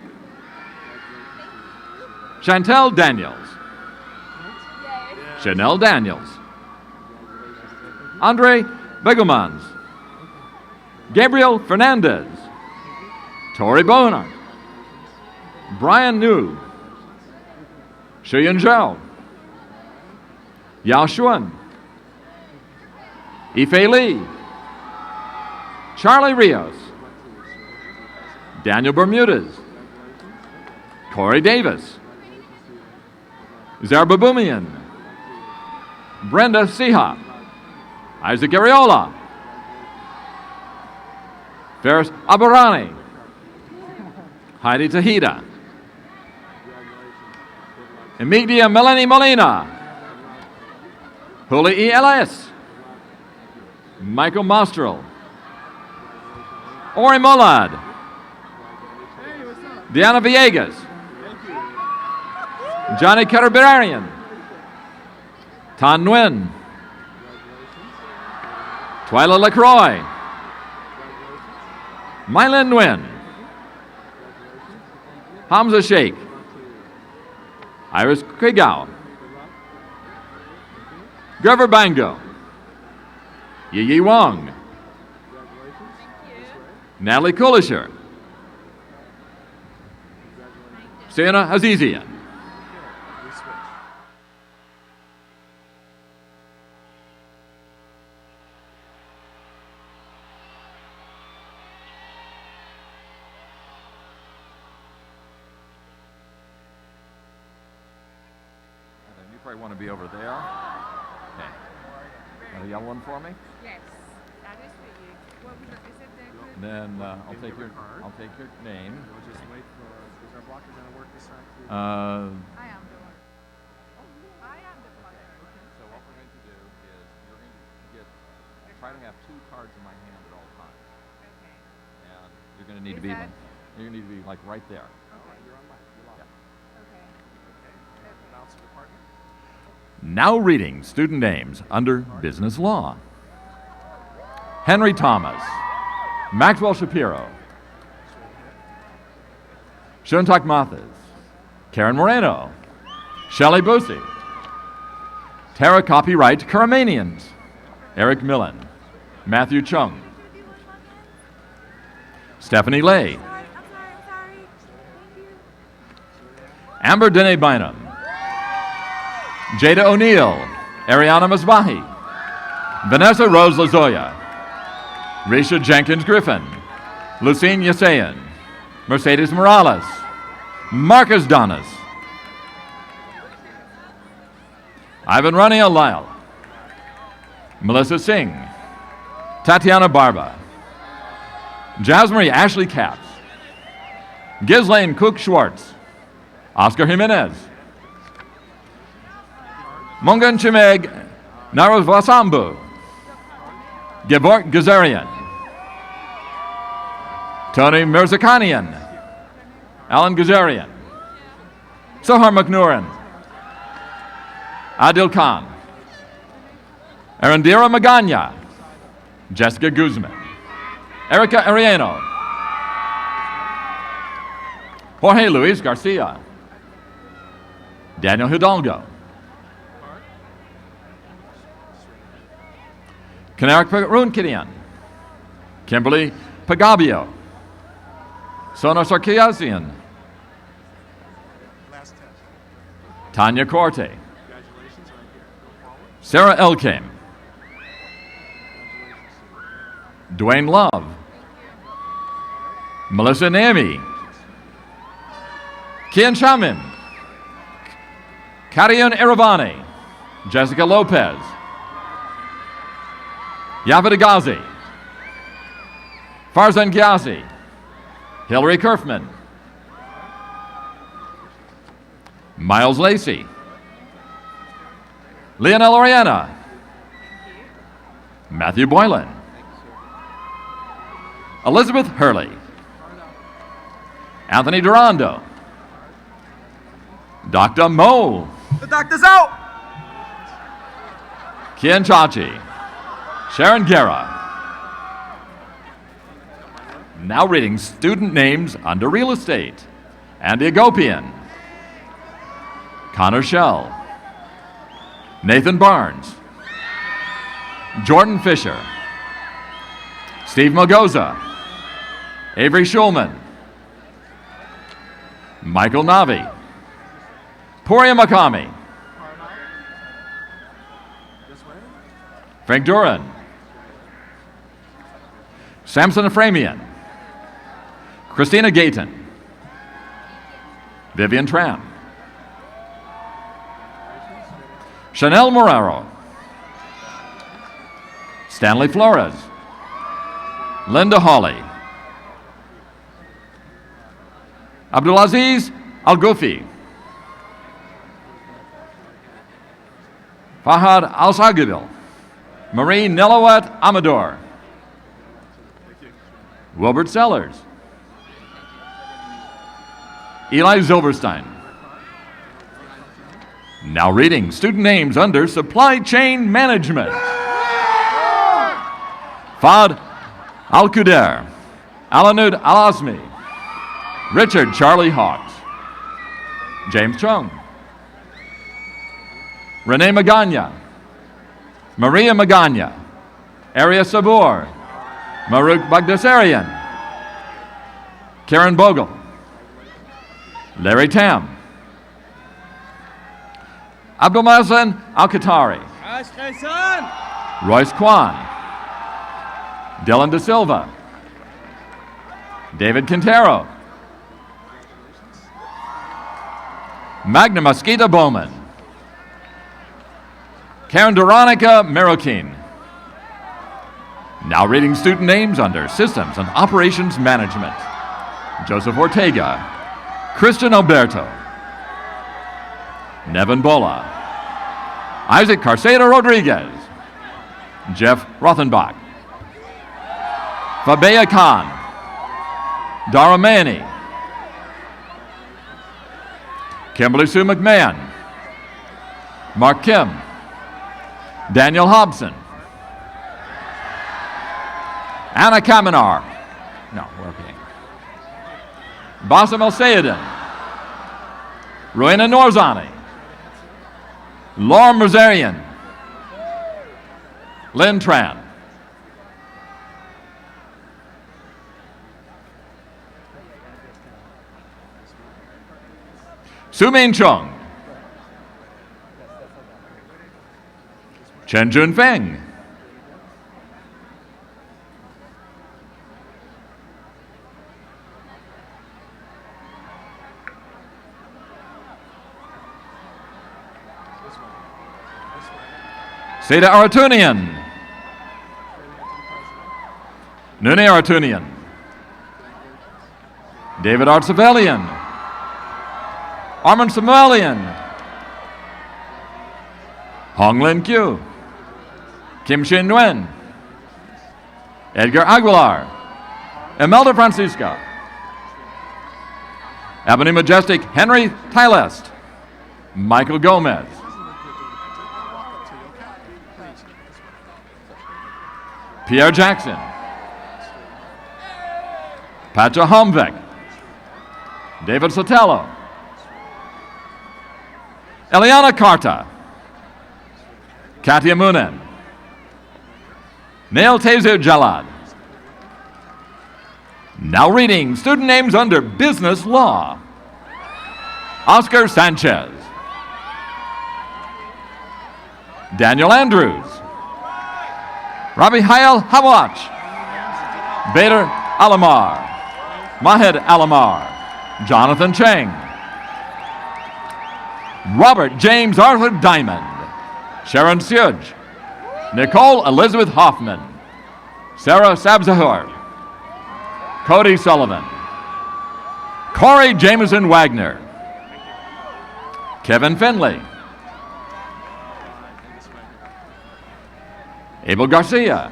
Chantel Daniels, Chanel Daniels, Andre Begomans, Gabriel Fernandez, Tori Bonar, Brian New, Shuyun Zhao, Yao Xuan, Ife Li, Charlie Rios, Daniel Bermudez, Corey Davis, Zarababumian, Brenda Siha, Isaac Ariola, Ferris Abarani, Heidi Tahita, Emidia Melanie Molina, Juli E. Elias, Michael Mostrel, Ori Molad, Diana Villegas, Johnny Carabararian, Tan Nguyen, Twyla LaCroix, Mylin Nguyen, Hamza Sheikh, Iris Krigau, Grover Bango, Yi Wong, Natalie Kulisher, Sienna Azizian. You probably want to be over there. Okay. Got a yellow one for me? Yes, that is for you. What would you, is it the good? Then I'll take your name. We'll just wait for, is our blocker going to work this time too? I am the one. Oh, I am the blocker. So what we're going to do is you're going to try to have 2 cards in my hand at all times, Okay. and you're going to need Is to be that- you're going to need to be like right there. Okay. You're on mic. You're live. Okay. Okay. Announce the department. Now reading student names under business law. Henry Thomas, Maxwell Shapiro, Shuntak Mathis, Karen Moreno, Shelley Boosie, Tara Copyright Karamanians, Eric Millen, Matthew Chung, Stephanie Lay, I'm sorry. Thank you. Amber Dene Bynum, Jada O'Neill, Ariana Masbahi, Vanessa Rose Lazoya, Risha Jenkins Griffin, Lucine Yasayan, Mercedes Morales, Marcus Donis, Ivan Rania Lyle, Melissa Singh, Tatiana Barba, Jasmine Ashley Capps, Ghislaine Cook Schwartz, Oscar Jimenez, Mungan Chimeg Narovasambu, Gebort Gazarian, Tony Mirzakanian, Alan Gazarian, Sohar McNurin, Adil Khan, Arandira Magana, Jessica Guzman, Erica Ariano, Jorge Luis Garcia, Daniel Hidalgo, Kanarik Runkinian, Kimberly Pagabio, Sona Sarkiasian, Last test. Tanya Corte, Congratulations, right here. Go forward. Sarah Elkame, Dwayne Love, Melissa Nami, Kian Shamim, Karian Eravani, Jessica Lopez, Yavad Agazi, Farzan Ghiasi, Hillary Kerfman, Miles Lacey, Leonel Oriana, Matthew Boylan, Elizabeth Hurley, Anthony Durando, Dr. Mo, The doctor's out! Kian Chachi, Sharon Guerra. Now reading student names under real estate. Andy Agopian, Connor Shell, Nathan Barnes, Jordan Fisher, Steve Magoza, Avery Schulman, Michael Navi, Poria Makami. This way. Frank Duran. Samson Ephraimian. Christina Gayton. Vivian Tran. Chanel Morero. Stanley Flores. Linda Hawley. Abdulaziz Al-Goufi. Fahad Al-Sagibil. Marie Nelawat Amador. Wilbert Sellers. Eli Zilberstein. Now reading student names under Supply Chain Management. Fahd Al-Qudair. Alanud Al-Azmi. Richard Charlie Hawks. James Chung. Renee Magana. Maria Magana. Aria Sabur. Maruk Bagdasarian. Karen Bogle. Larry Tam. Abdulmazen Al-Qatari. Royce Kwan. Dylan De Silva. David Quintero. Magna Mosquita Bowman. Karen Veronica Merokin. Now reading student names under Systems and Operations Management. Joseph Ortega. Christian Alberto. Nevin Bola. Isaac Carcedo Rodriguez. Jeff Rothenbach. Fabea Khan. Dara Manny. Kimberly Sue McMahon. Mark Kim. Daniel Hobson. Anna Kamenar. No, we're okay. Bassem El Sayedin. Rowena Norzani. Laura Nazarian. Lynn Tran. Su Min Chung. Chen Jun Feng. Seda Aratunian. Nune Aratunian. David Artsavelian. Armand Samuelian. Hong Lin Kyu. Kim Shin Nguyen. Edgar Aguilar. Imelda Francisca. Ebony Majestic Henry Tylest. Michael Gomez. Pierre Jackson. Patja Homvek. David Sotelo. Eliana Carta. Katia Munen. Neil Tezu Jalad. Now reading student names under Business Law. Oscar Sanchez. Daniel Andrews. Rabi Hayal Hawach. Bader Alamar. Mahed Alamar. Jonathan Cheng. Robert James Arthur Diamond. Sharon Suge. Nicole Elizabeth Hoffman. Sarah Sabzahor. Cody Sullivan. Corey Jameson Wagner. Kevin Finley. Abel Garcia.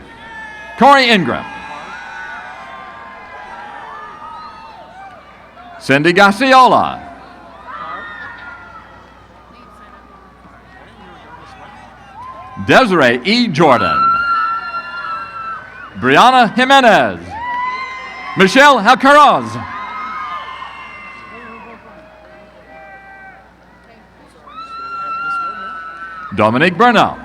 Corey Ingram. Cindy Garciola. Desiree E. Jordan. Brianna Jimenez. Michelle Alcaraz. Dominique Bernal.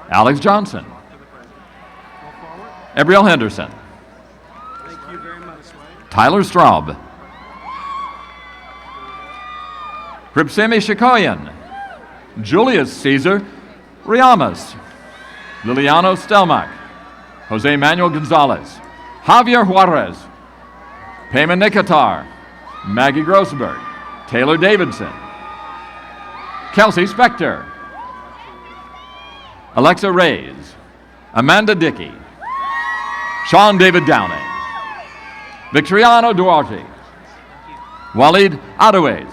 Alex Johnson. Abriel Henderson. Thank you very much. Tyler Straub, Pripsemi Shikoyan, Julius Caesar Riamas, Liliano Stelmach, Jose Manuel Gonzalez, Javier Juarez, Payman Nikatar, Maggie Grossberg, Taylor Davidson, Kelsey Spector, Alexa Reyes, Amanda Dickey, Sean David Downing, Victoriano Duarte, Walid Adawez,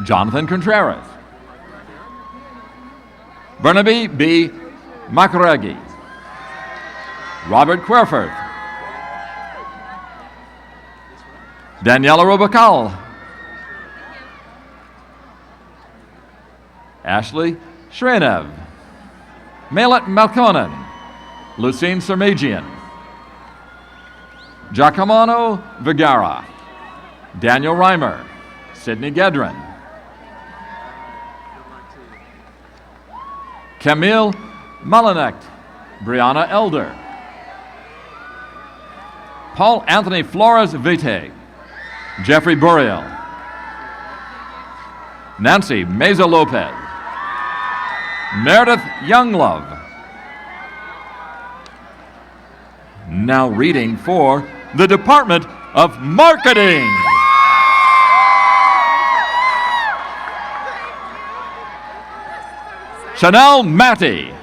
Jonathan Contreras, Burnaby B. Makaragi, Robert Querfurth, Daniela Robacal, Ashley Shrenev, Malet Malkonen, Lucine Sermagian, Giacomo Vergara, Daniel Reimer, Sidney Gedrin, Camille Malinecht, Brianna Elder, Paul Anthony Flores Vite, Jeffrey Burial, Nancy Meza Lopez, Meredith Younglove. Now reading for the Department of Marketing. Chanel Matty,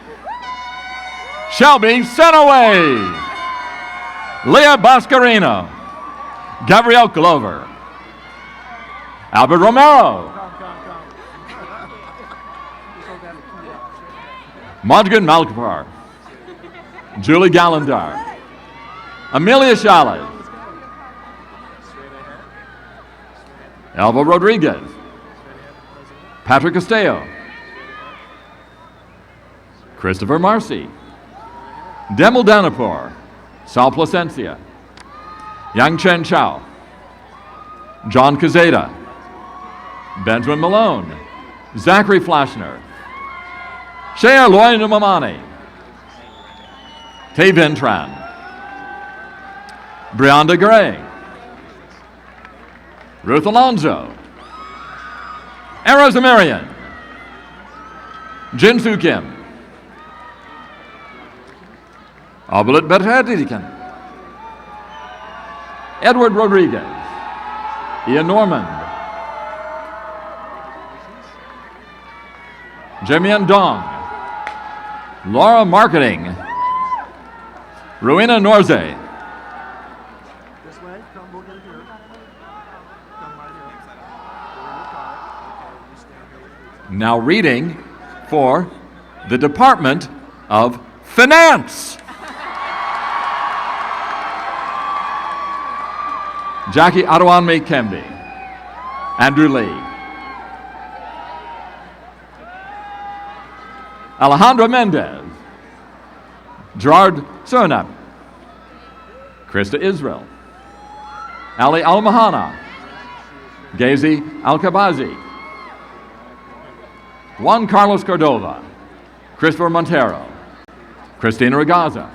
Shelby Senaway, Leah Boscarino, Gabrielle Glover, Albert Romero, Modgan Malkapar, Julie Gallandar, Amelia Chavez, Alva Rodriguez, Patrick Castello, Christopher Marcy, Demel Danapur, Sal Placencia, Yang Chen Chao, John Cazeda, Benjamin Malone, Zachary Flashner, Shea Loy Numamani, Tay Vintran, Brianda Gray, Ruth Alonzo, Era Zamarian, Jinsu Kim, Abelet Berhadikan, Edward Rodriguez, Ian Normand, Jemian Dong, Laura Marketing, Rowena Norze. This way, come, we'll get it here. Come right here. Go in your car. Okay, you stand here. Now reading for the Department of Finance. Jackie Aruanme Kembe, Andrew Lee, Alejandra Mendez, Gerard Surnap, Krista Israel, Ali Almahana, Gazi Alkabazi, Juan Carlos Cordova, Christopher Montero, Christina Regaza,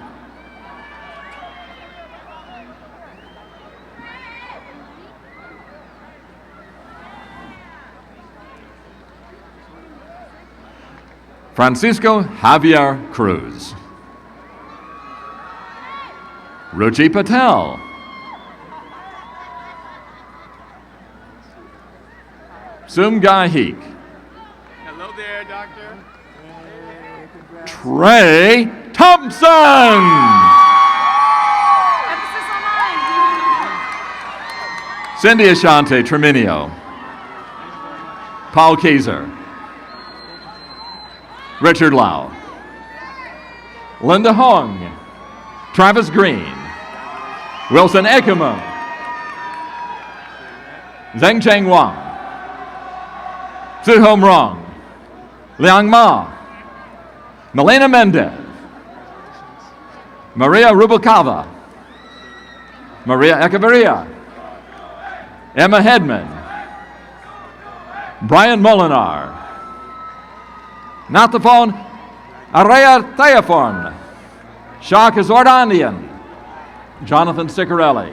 Francisco Javier Cruz, Ruchi Patel, Sumgai Heek, Hello there, doctor. Trey Thompson, Emphasis on mine. Cindy Ashante Treminio, Paul Kaiser, Richard Lau, Linda Hong, Travis Green, Wilson Ekemo, Zheng Cheng Wang, Zuhom Rong, Liang Ma, Melena Mendez, Maria Rubalcava, Maria Echeverria, Emma Hedman, Brian Molinar, Nathaphone Araya Thayaphorn, Shah Kazordandian, Jonathan Siccarelli,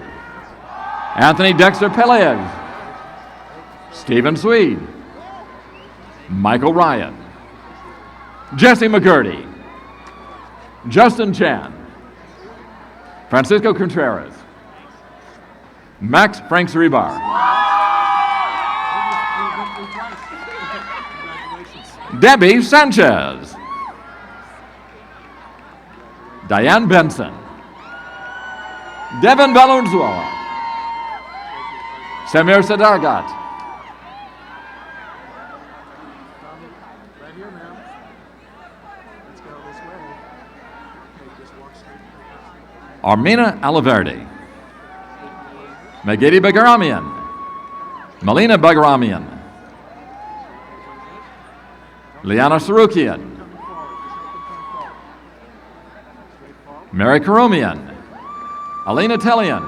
Anthony Dexter Peleas, Stephen Swede, Michael Ryan, Jesse McGurty, Justin Chan, Francisco Contreras, Max Franks Rebar, Debbie Sanchez, Diane Benson, Devin Valenzuela, Samir Sadagat, Right here, ma'am. Let's go this way. Okay, just walk straight. Armina Alaverde, Megidi Bagramian, Melina Bagramian, Liana Sarukian, Mary Karomian, Alina Tellian,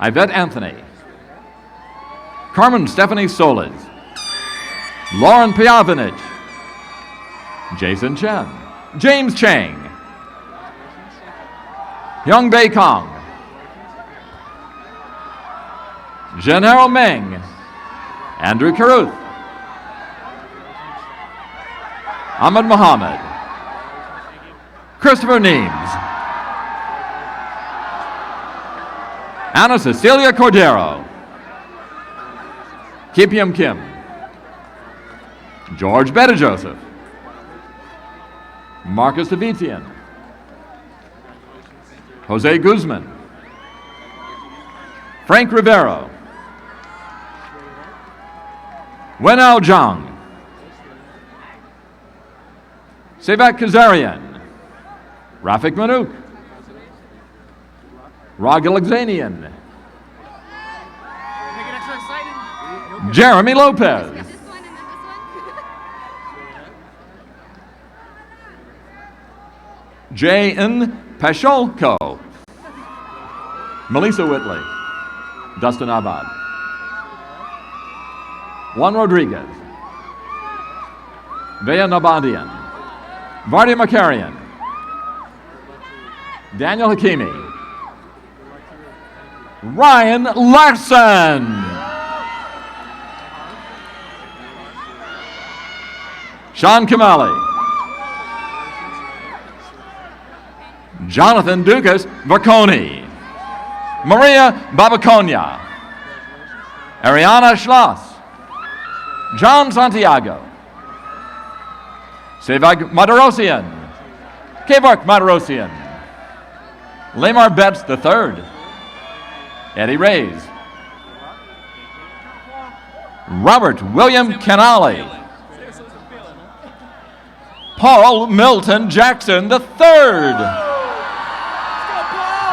Yvette Anthony, Carmen Stephanie Solis, Lauren Piavinich, Jason Chen, James Chang, Young Bei Kong, Gennaro Meng, Andrew Caruth, Ahmed Mohammed, Christopher Neems, Anna Cecilia Cordero, Kipium Kim, George Betta Joseph, Marcus Davitian, Jose Guzman, Frank Rivero, Wenao Zhang, Sevak Kazarian, Rafik Manouk, Rog Alexanian, Jeremy Lopez, J.N. Pasholko, Melissa Whitley, Dustin Abad, Juan Rodriguez, Vea Nabadian, Vardy Makarian, Daniel Hakimi, Ryan Larson, Sean Kamali, Jonathan Dukas Vaconi, Maria Babaconia, Ariana Schloss, John Santiago, Sevag Madarosian, Kevark Madarosian, Lamar Betts III, Eddie Reyes, Robert William Canali, Paul Milton Jackson III,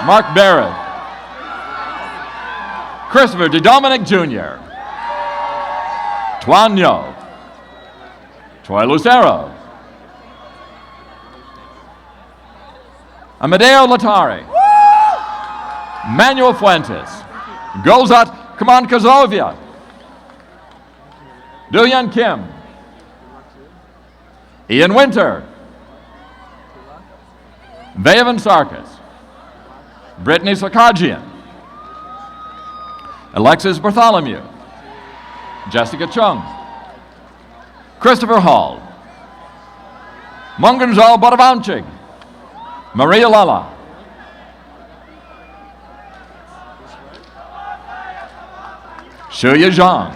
Mark Barrett, Christopher DeDominic Jr., Tuan Yo, Troy Lucero, Amadeo Latari, Manuel Fuentes, Golzat Kaman-Kazovia, Duyan Kim, Ian Winter, Vavan Sarkis, Brittany Sarkajian, Alexis Bartholomew, Jessica Chung, Christopher Hall, Munganzal Bodavanchig, Maria Lala, Shuya Zhang,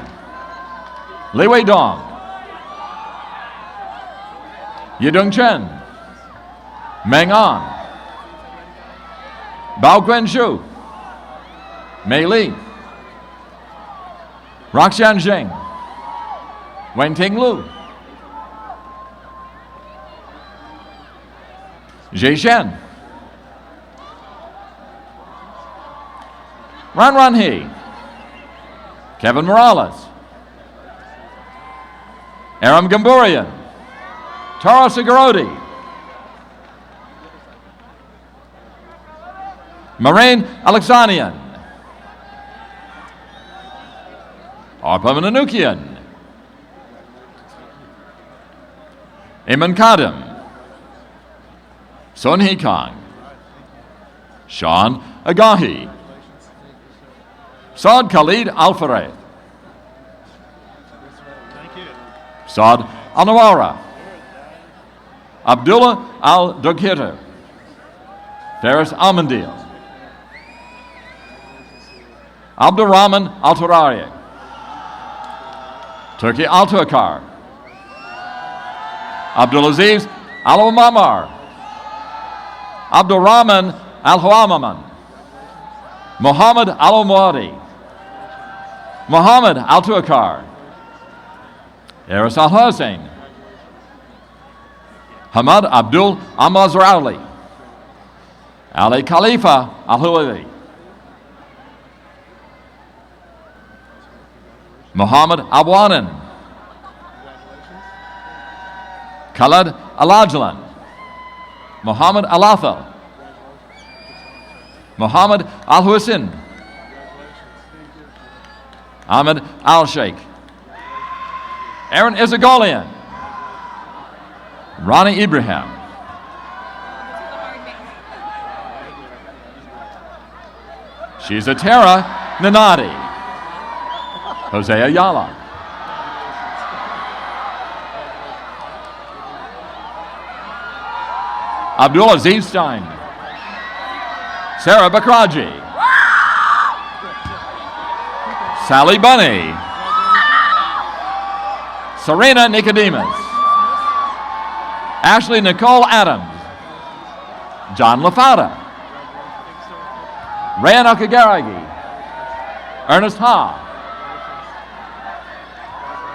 Li Wei Dong, Yidong Chen, Meng An, Bao Gwen Shu, Mei Li, Roxan Zheng, Wen Ting Lu, Zhe Shen, Ran Ran He, Kevin Morales, Aram Gamburian, Tara Sigarodi, Moraine Alexanian, Arpa Mananukian, Eamon Kadim, Sun Hee Kong, Sean Agahi. Saad Khalid Al-Farid. Saad Al-Nawara. Abdullah Al-Doghita. Faris Almandil. Abdurrahman Al-Turari. Turki Al-Tuakar. Abdulaziz Al-Mamar. Abdurrahman Al-Huamaman. Muhammad Al-Muadi. Muhammad Al-Tuakar. Eris Al-Hussein. Hamad Abdul Amazraouli. Ali Khalifa Al-Huwazi. Muhammad Abwanan. Khaled Al-Ajlan. Muhammad Al-Athal. Muhammad Al-Hussein. Ahmed Al-Sheikh. Aaron Isagolian. Ronnie Ibrahim. Shiza Tara Nanadi. Jose Ayala. Abdul Aziz Stein. Sarah Bakraji. Sally Bunny. Serena Nicodemus. Ashley Nicole Adams. John Lafada. Rayan Okagaragi. Ernest Ha.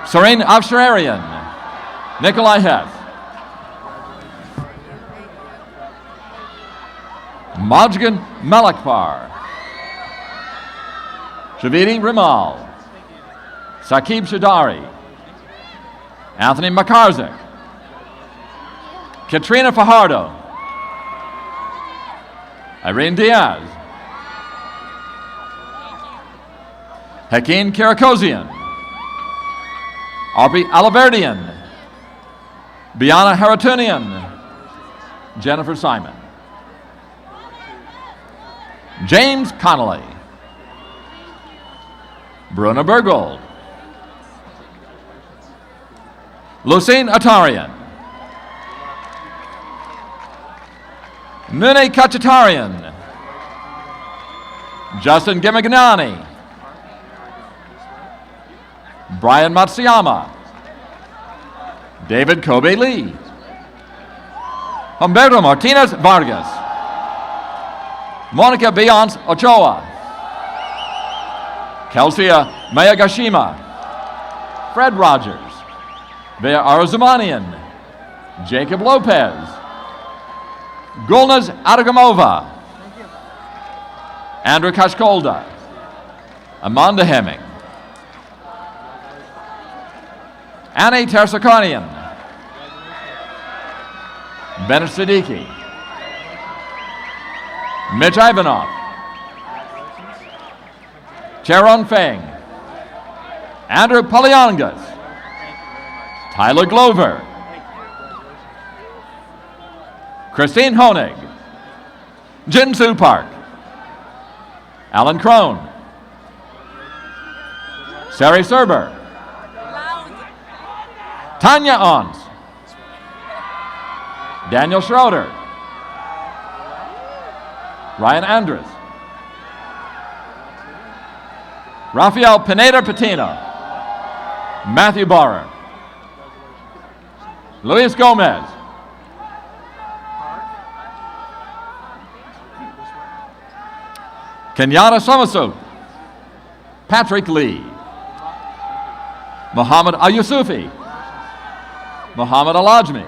Serene Afshararian. Nikolai Hess. Majgan Malakpar. Shavidi Rimal. Saqib Shadari. Anthony McCarzik. Katrina Fajardo. Irene Diaz. Hakeem Karakozian. Arpi Alaverdian. Biana Haratunian. Jennifer Simon. James Connolly. Bruna Bergold. Lucine Atarian. Mune Kachatarian. Justin Gimignani. Brian Matsuyama. David Kobe Lee. Humberto Martinez Vargas. Monica Beyonce Ochoa. Kelsia Mayagashima. Fred Rogers. Vea Arazumanian. Jacob Lopez. Gulnaz Adagamova. Andrew Kashkolda. Amanda Hemming. Annie Tersakanian. Bennett Siddiqui. Mitch Ivanov. Charon Feng. Andrew Polyangas. Tyler Glover. Christine Honig. Jinsu Park. Alan Crone. Sari Serber. Tanya Ons. Daniel Schroeder. Ryan Andrus. Rafael Pineda Patino. Matthew Barrer. Luis Gomez. Kenyatta Somasu. Patrick Lee. Muhammad Al-Yusufi. Muhammad Al-Ajmi.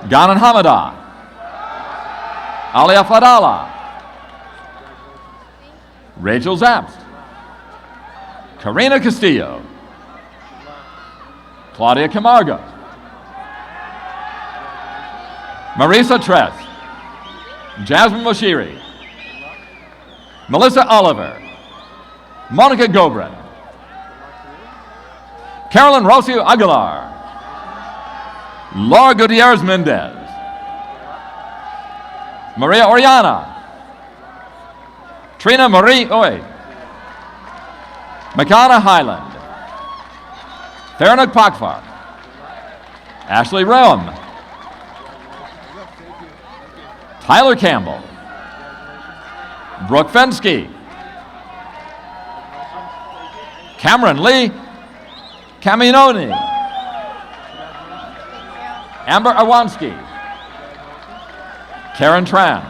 Ganan Hamada. Alia Fadala. Rachel Zapst. Karina Castillo. Claudia Camargo. Marisa Tress. Jasmine Moshiri. Melissa Oliver. Monica Gobrin. Carolyn Rocio Aguilar. Laura Gutierrez Mendez. Maria Oriana. Trina Marie Oy. Makana Highland. Faranuk Pakfar. Ashley Rome. Tyler Campbell. Brooke Fensky. Cameron Lee Caminoni. Amber Awansky. Karen Tran.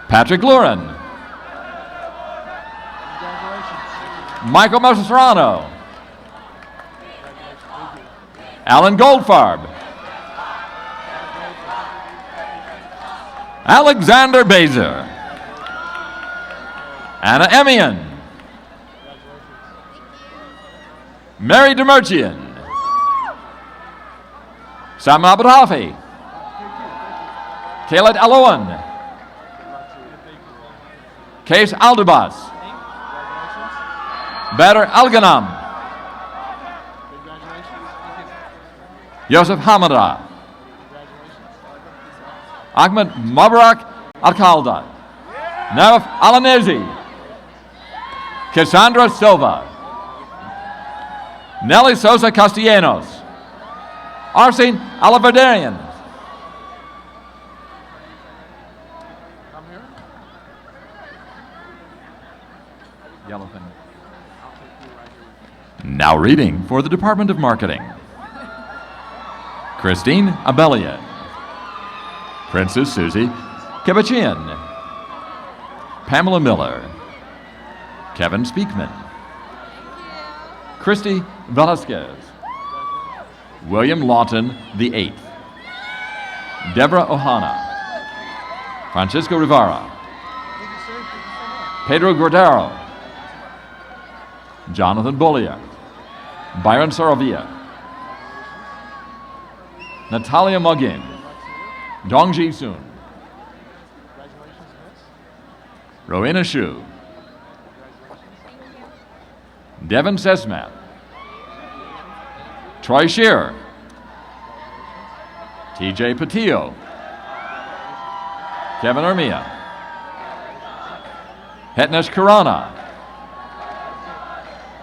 Patrick Lurin. Michael Mastrano. Alan Goldfarb. Alexander Bazer. Anna Emian. Mary Demerchian. Sam Abdafi. Khaled Alowan. Case Aldebas. Badr Alganam. Yosef Hamada. Ahmed Mubarak Alcalda. Naif Alanezi. Cassandra Silva. Nelly Sosa Castellanos. Arsene Aliverdarian. Come here. Yellow thing. Now reading for the Department of Marketing. Christine Abelia. Princess Susie Kebachian. Pamela Miller. Kevin Speakman. Christy Velasquez. William Lawton VIII. Deborah Ohana. Francisco Rivera. Pedro Gordero. Jonathan Bollier. Byron Saravia. Natalia Mogin. Dongji Soon. Rowena Shu. Devin Sesmat. Troy Shearer. TJ Patillo. Kevin Ermia. Hetnesh Karana.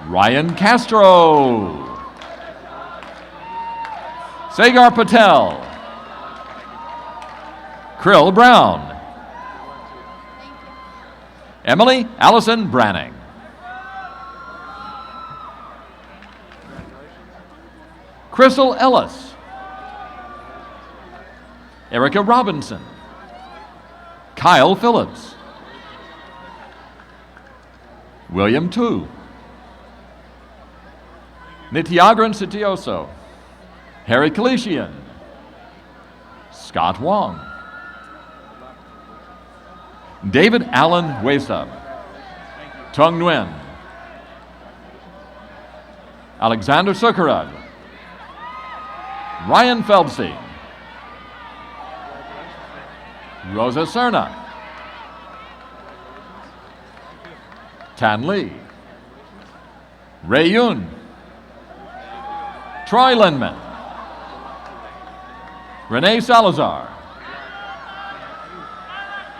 Ryan Castro. Sagar Patel. Krill Brown. Emily Allison Branning. Crystal Ellis. Erica Robinson. Kyle Phillips. William Tu. Nityagran Sitioso. Harry Kalishian. Scott Wong. David Allen Waysub. Tung Nguyen. Alexander Sukharov. Ryan Feldstein. Rosa Cerna. Tan Lee. Ray Yun. Troy Lindman. Renee Salazar.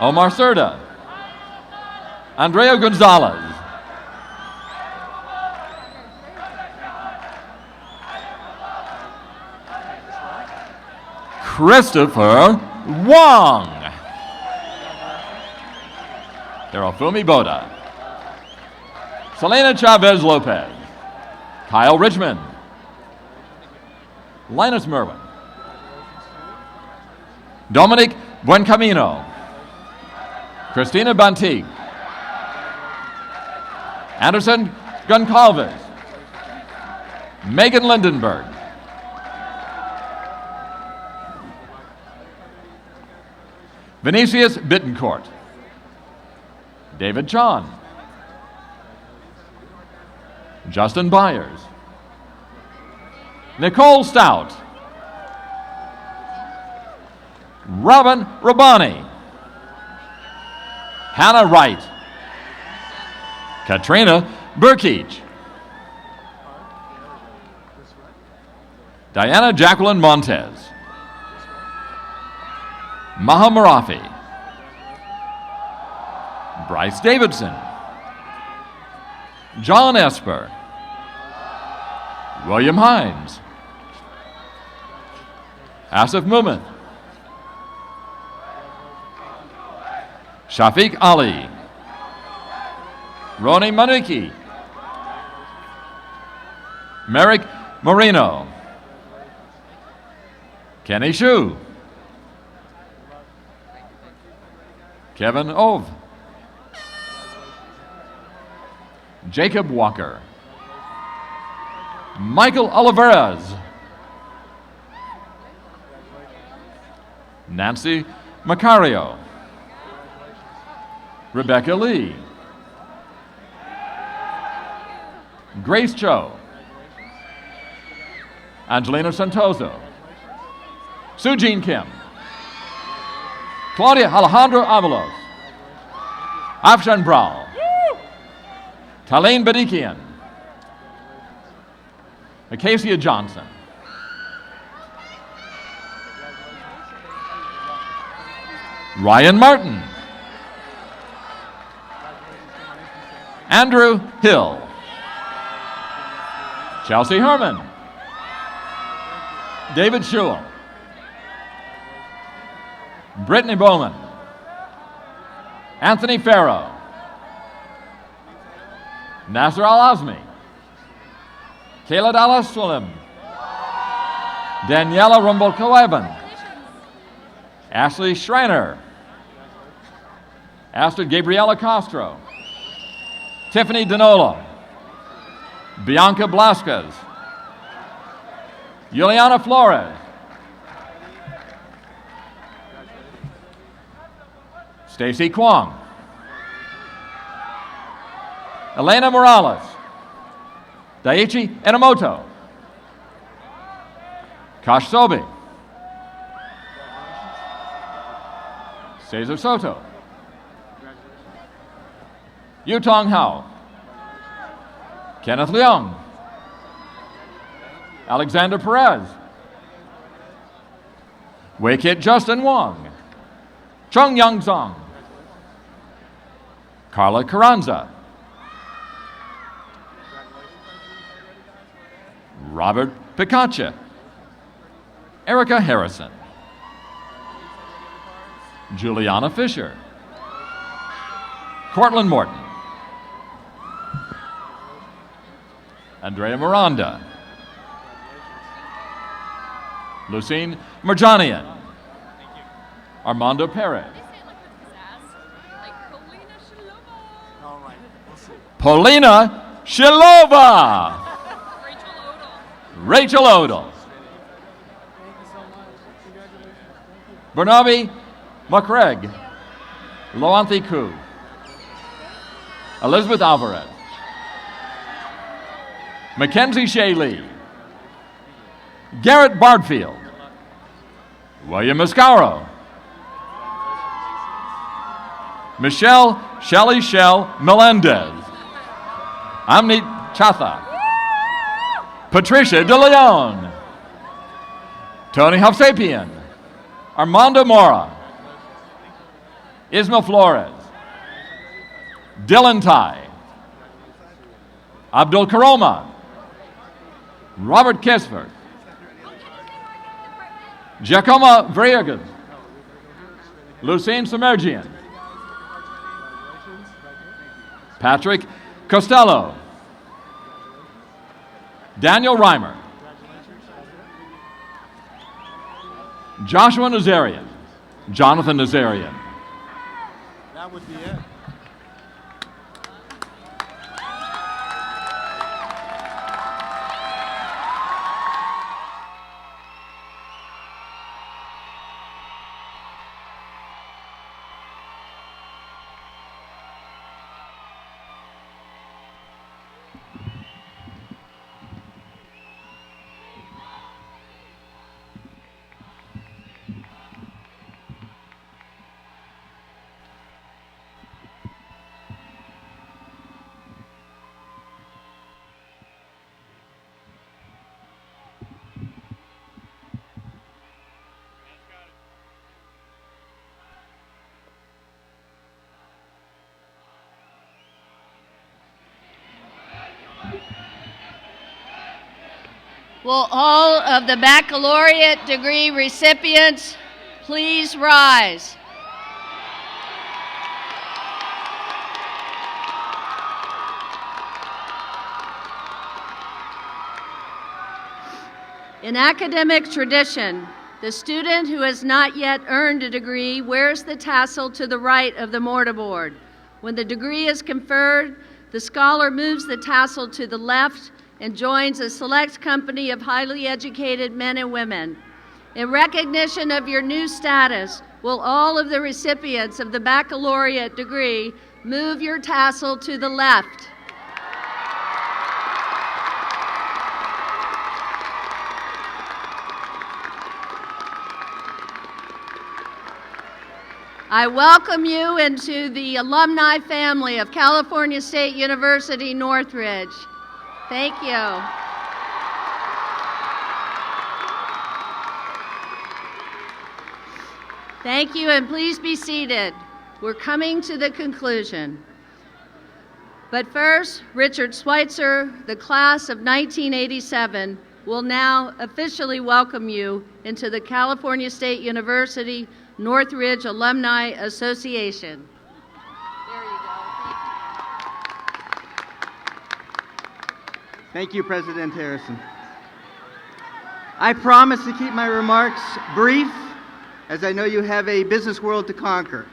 Omar Serda. Andrea Gonzalez. Christopher Wong. Hirofumi Boda. Selena Chavez Lopez. Kyle Richmond. Linus Merwin. Dominic Buencamino. Christina Bantig. Anderson Goncalves. Megan Lindenberg. Vinicius Bittencourt. David Chan. Justin Byers. Nicole Stout. Robin Rabani. Hannah Wright. Katrina Burkich. Diana Jacqueline Montez. Maha Marafi. Bryce Davidson. John Esper. William Hines. Asif Muhammad. Shafiq Ali. Roni Maniki. Merrick Moreno. Kenny Shu. Kevin Ove. Jacob Walker. Michael Oliveras. Nancy Macario. Rebecca Lee. Grace Cho. Angelina Santoso. Sujin Kim. Claudia Alejandro Avalos. Afshan Brau. Talene Badikian. Acacia Johnson. Ryan Martin. Andrew Hill. Chelsea Herman. David Shule. Brittany Bowman. Anthony Farrow. Nasser Al-Azmi. Kayla Dallas Slim. Daniela Rumble-Coeben. Ashley Schreiner. Astrid Gabriela Castro. Tiffany Denola. Bianca Blasquez. Juliana Flores. Stacy Kwong. Elena Morales. Daiichi Enomoto. Kash Sobi. Cesar Soto. Yutong Hao. Kenneth Leung. Alexander Perez. Waykit Justin Wong. Chung Young Zong. Carla Carranza. Robert Picacha. Erica Harrison. Juliana Fisher. Cortland Morton. Andrea Miranda. Lucine Marjanian. Armando Perez. All right, we'll see. Polina Shilova. Rachel Odell. Bernabe McCraig. Loanthi Koo. Elizabeth Alvarez. Mackenzie Shea Lee. Garrett Bardfield. William Mascaro. Michelle Shelley Shell Melendez. Amnit Chatha. Patricia De Leon. Tony Hovsapian. Armando Mora. Isma Flores. Dylan Tai. Abdul Karoma. Robert Kesford. Giacomo Vriegas. Lucine Semergian. Patrick Costello. Daniel Reimer. Joshua Nazarian. Jonathan Nazarian. That would be it. Will all of the baccalaureate degree recipients please rise? In academic tradition, the student who has not yet earned a degree wears the tassel to the right of the mortarboard. When the degree is conferred, the scholar moves the tassel to the left and joins a select company of highly educated men and women. In recognition of your new status, will all of the recipients of the baccalaureate degree move your tassel to the left? I welcome you into the alumni family of California State University, Northridge. Thank you. Thank you, and please be seated. We're coming to the conclusion. But first, Richard Schweitzer, the class of 1987, will now officially welcome you into the California State University Northridge Alumni Association. There you go. Thank you, President Harrison. I promise to keep my remarks brief, as I know you have a business world to conquer.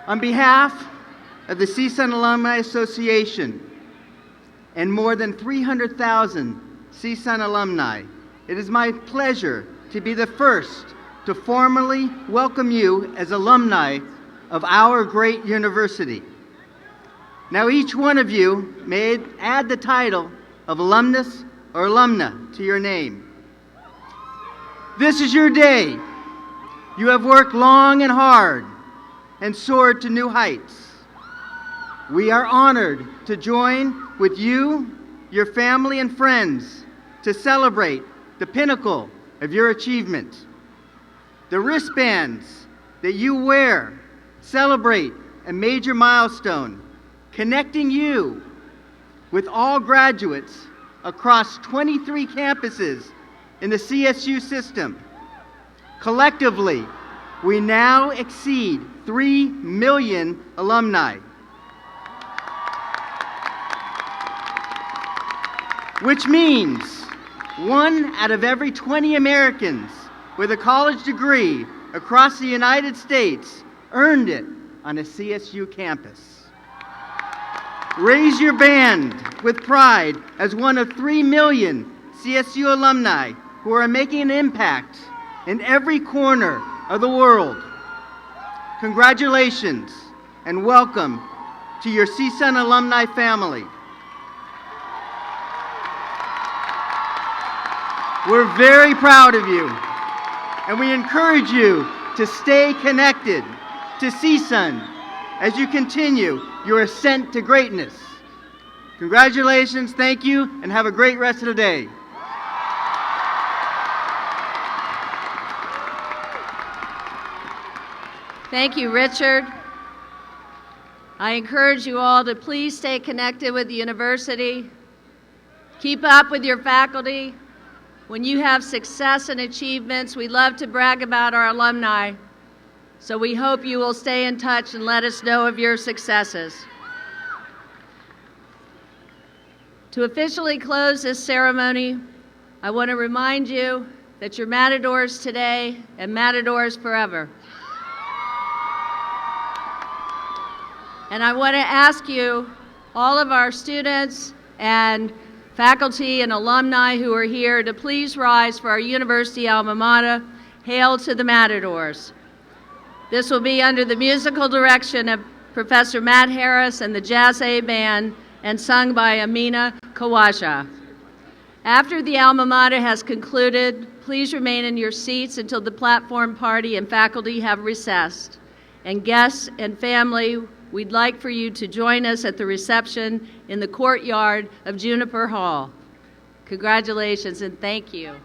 On behalf of the CSUN Alumni Association and more than 300,000 CSUN alumni, it is my pleasure to be the first to formally welcome you as alumni of our great university. Now, each one of you may add the title of alumnus or alumna to your name. This is your day. You have worked long and hard and soared to new heights. We are honored to join with you, your family, and friends to celebrate the pinnacle of your achievement. The wristbands that you wear celebrate a major milestone, connecting you with all graduates across 23 campuses in the CSU system. Collectively, we now exceed 3 million alumni, which means 1 out of every 20 Americans with a college degree across the United States earned it on a CSU campus. Raise your band with pride as one of 3 million CSU alumni who are making an impact in every corner of the world. Congratulations and welcome to your CSUN alumni family. We're very proud of you, and we encourage you to stay connected to CSUN as you continue your ascent to greatness. Congratulations, thank you, and have a great rest of the day. Thank you, Richard. I encourage you all to please stay connected with the university. Keep up with your faculty. When you have success and achievements, we love to brag about our alumni. So we hope you will stay in touch and let us know of your successes. To officially close this ceremony, I want to remind you that you're matadors today and matadors forever. And I want to ask you, all of our students and faculty and alumni who are here, to please rise for our university alma mater, Hail to the Matadors. This will be under the musical direction of Professor Matt Harris and the Jazz A Band and sung by Amina Kawaja. After the alma mater has concluded, please remain in your seats until the platform party and faculty have recessed. And guests and family, we'd like for you to join us at the reception in the courtyard of Juniper Hall. Congratulations and thank you.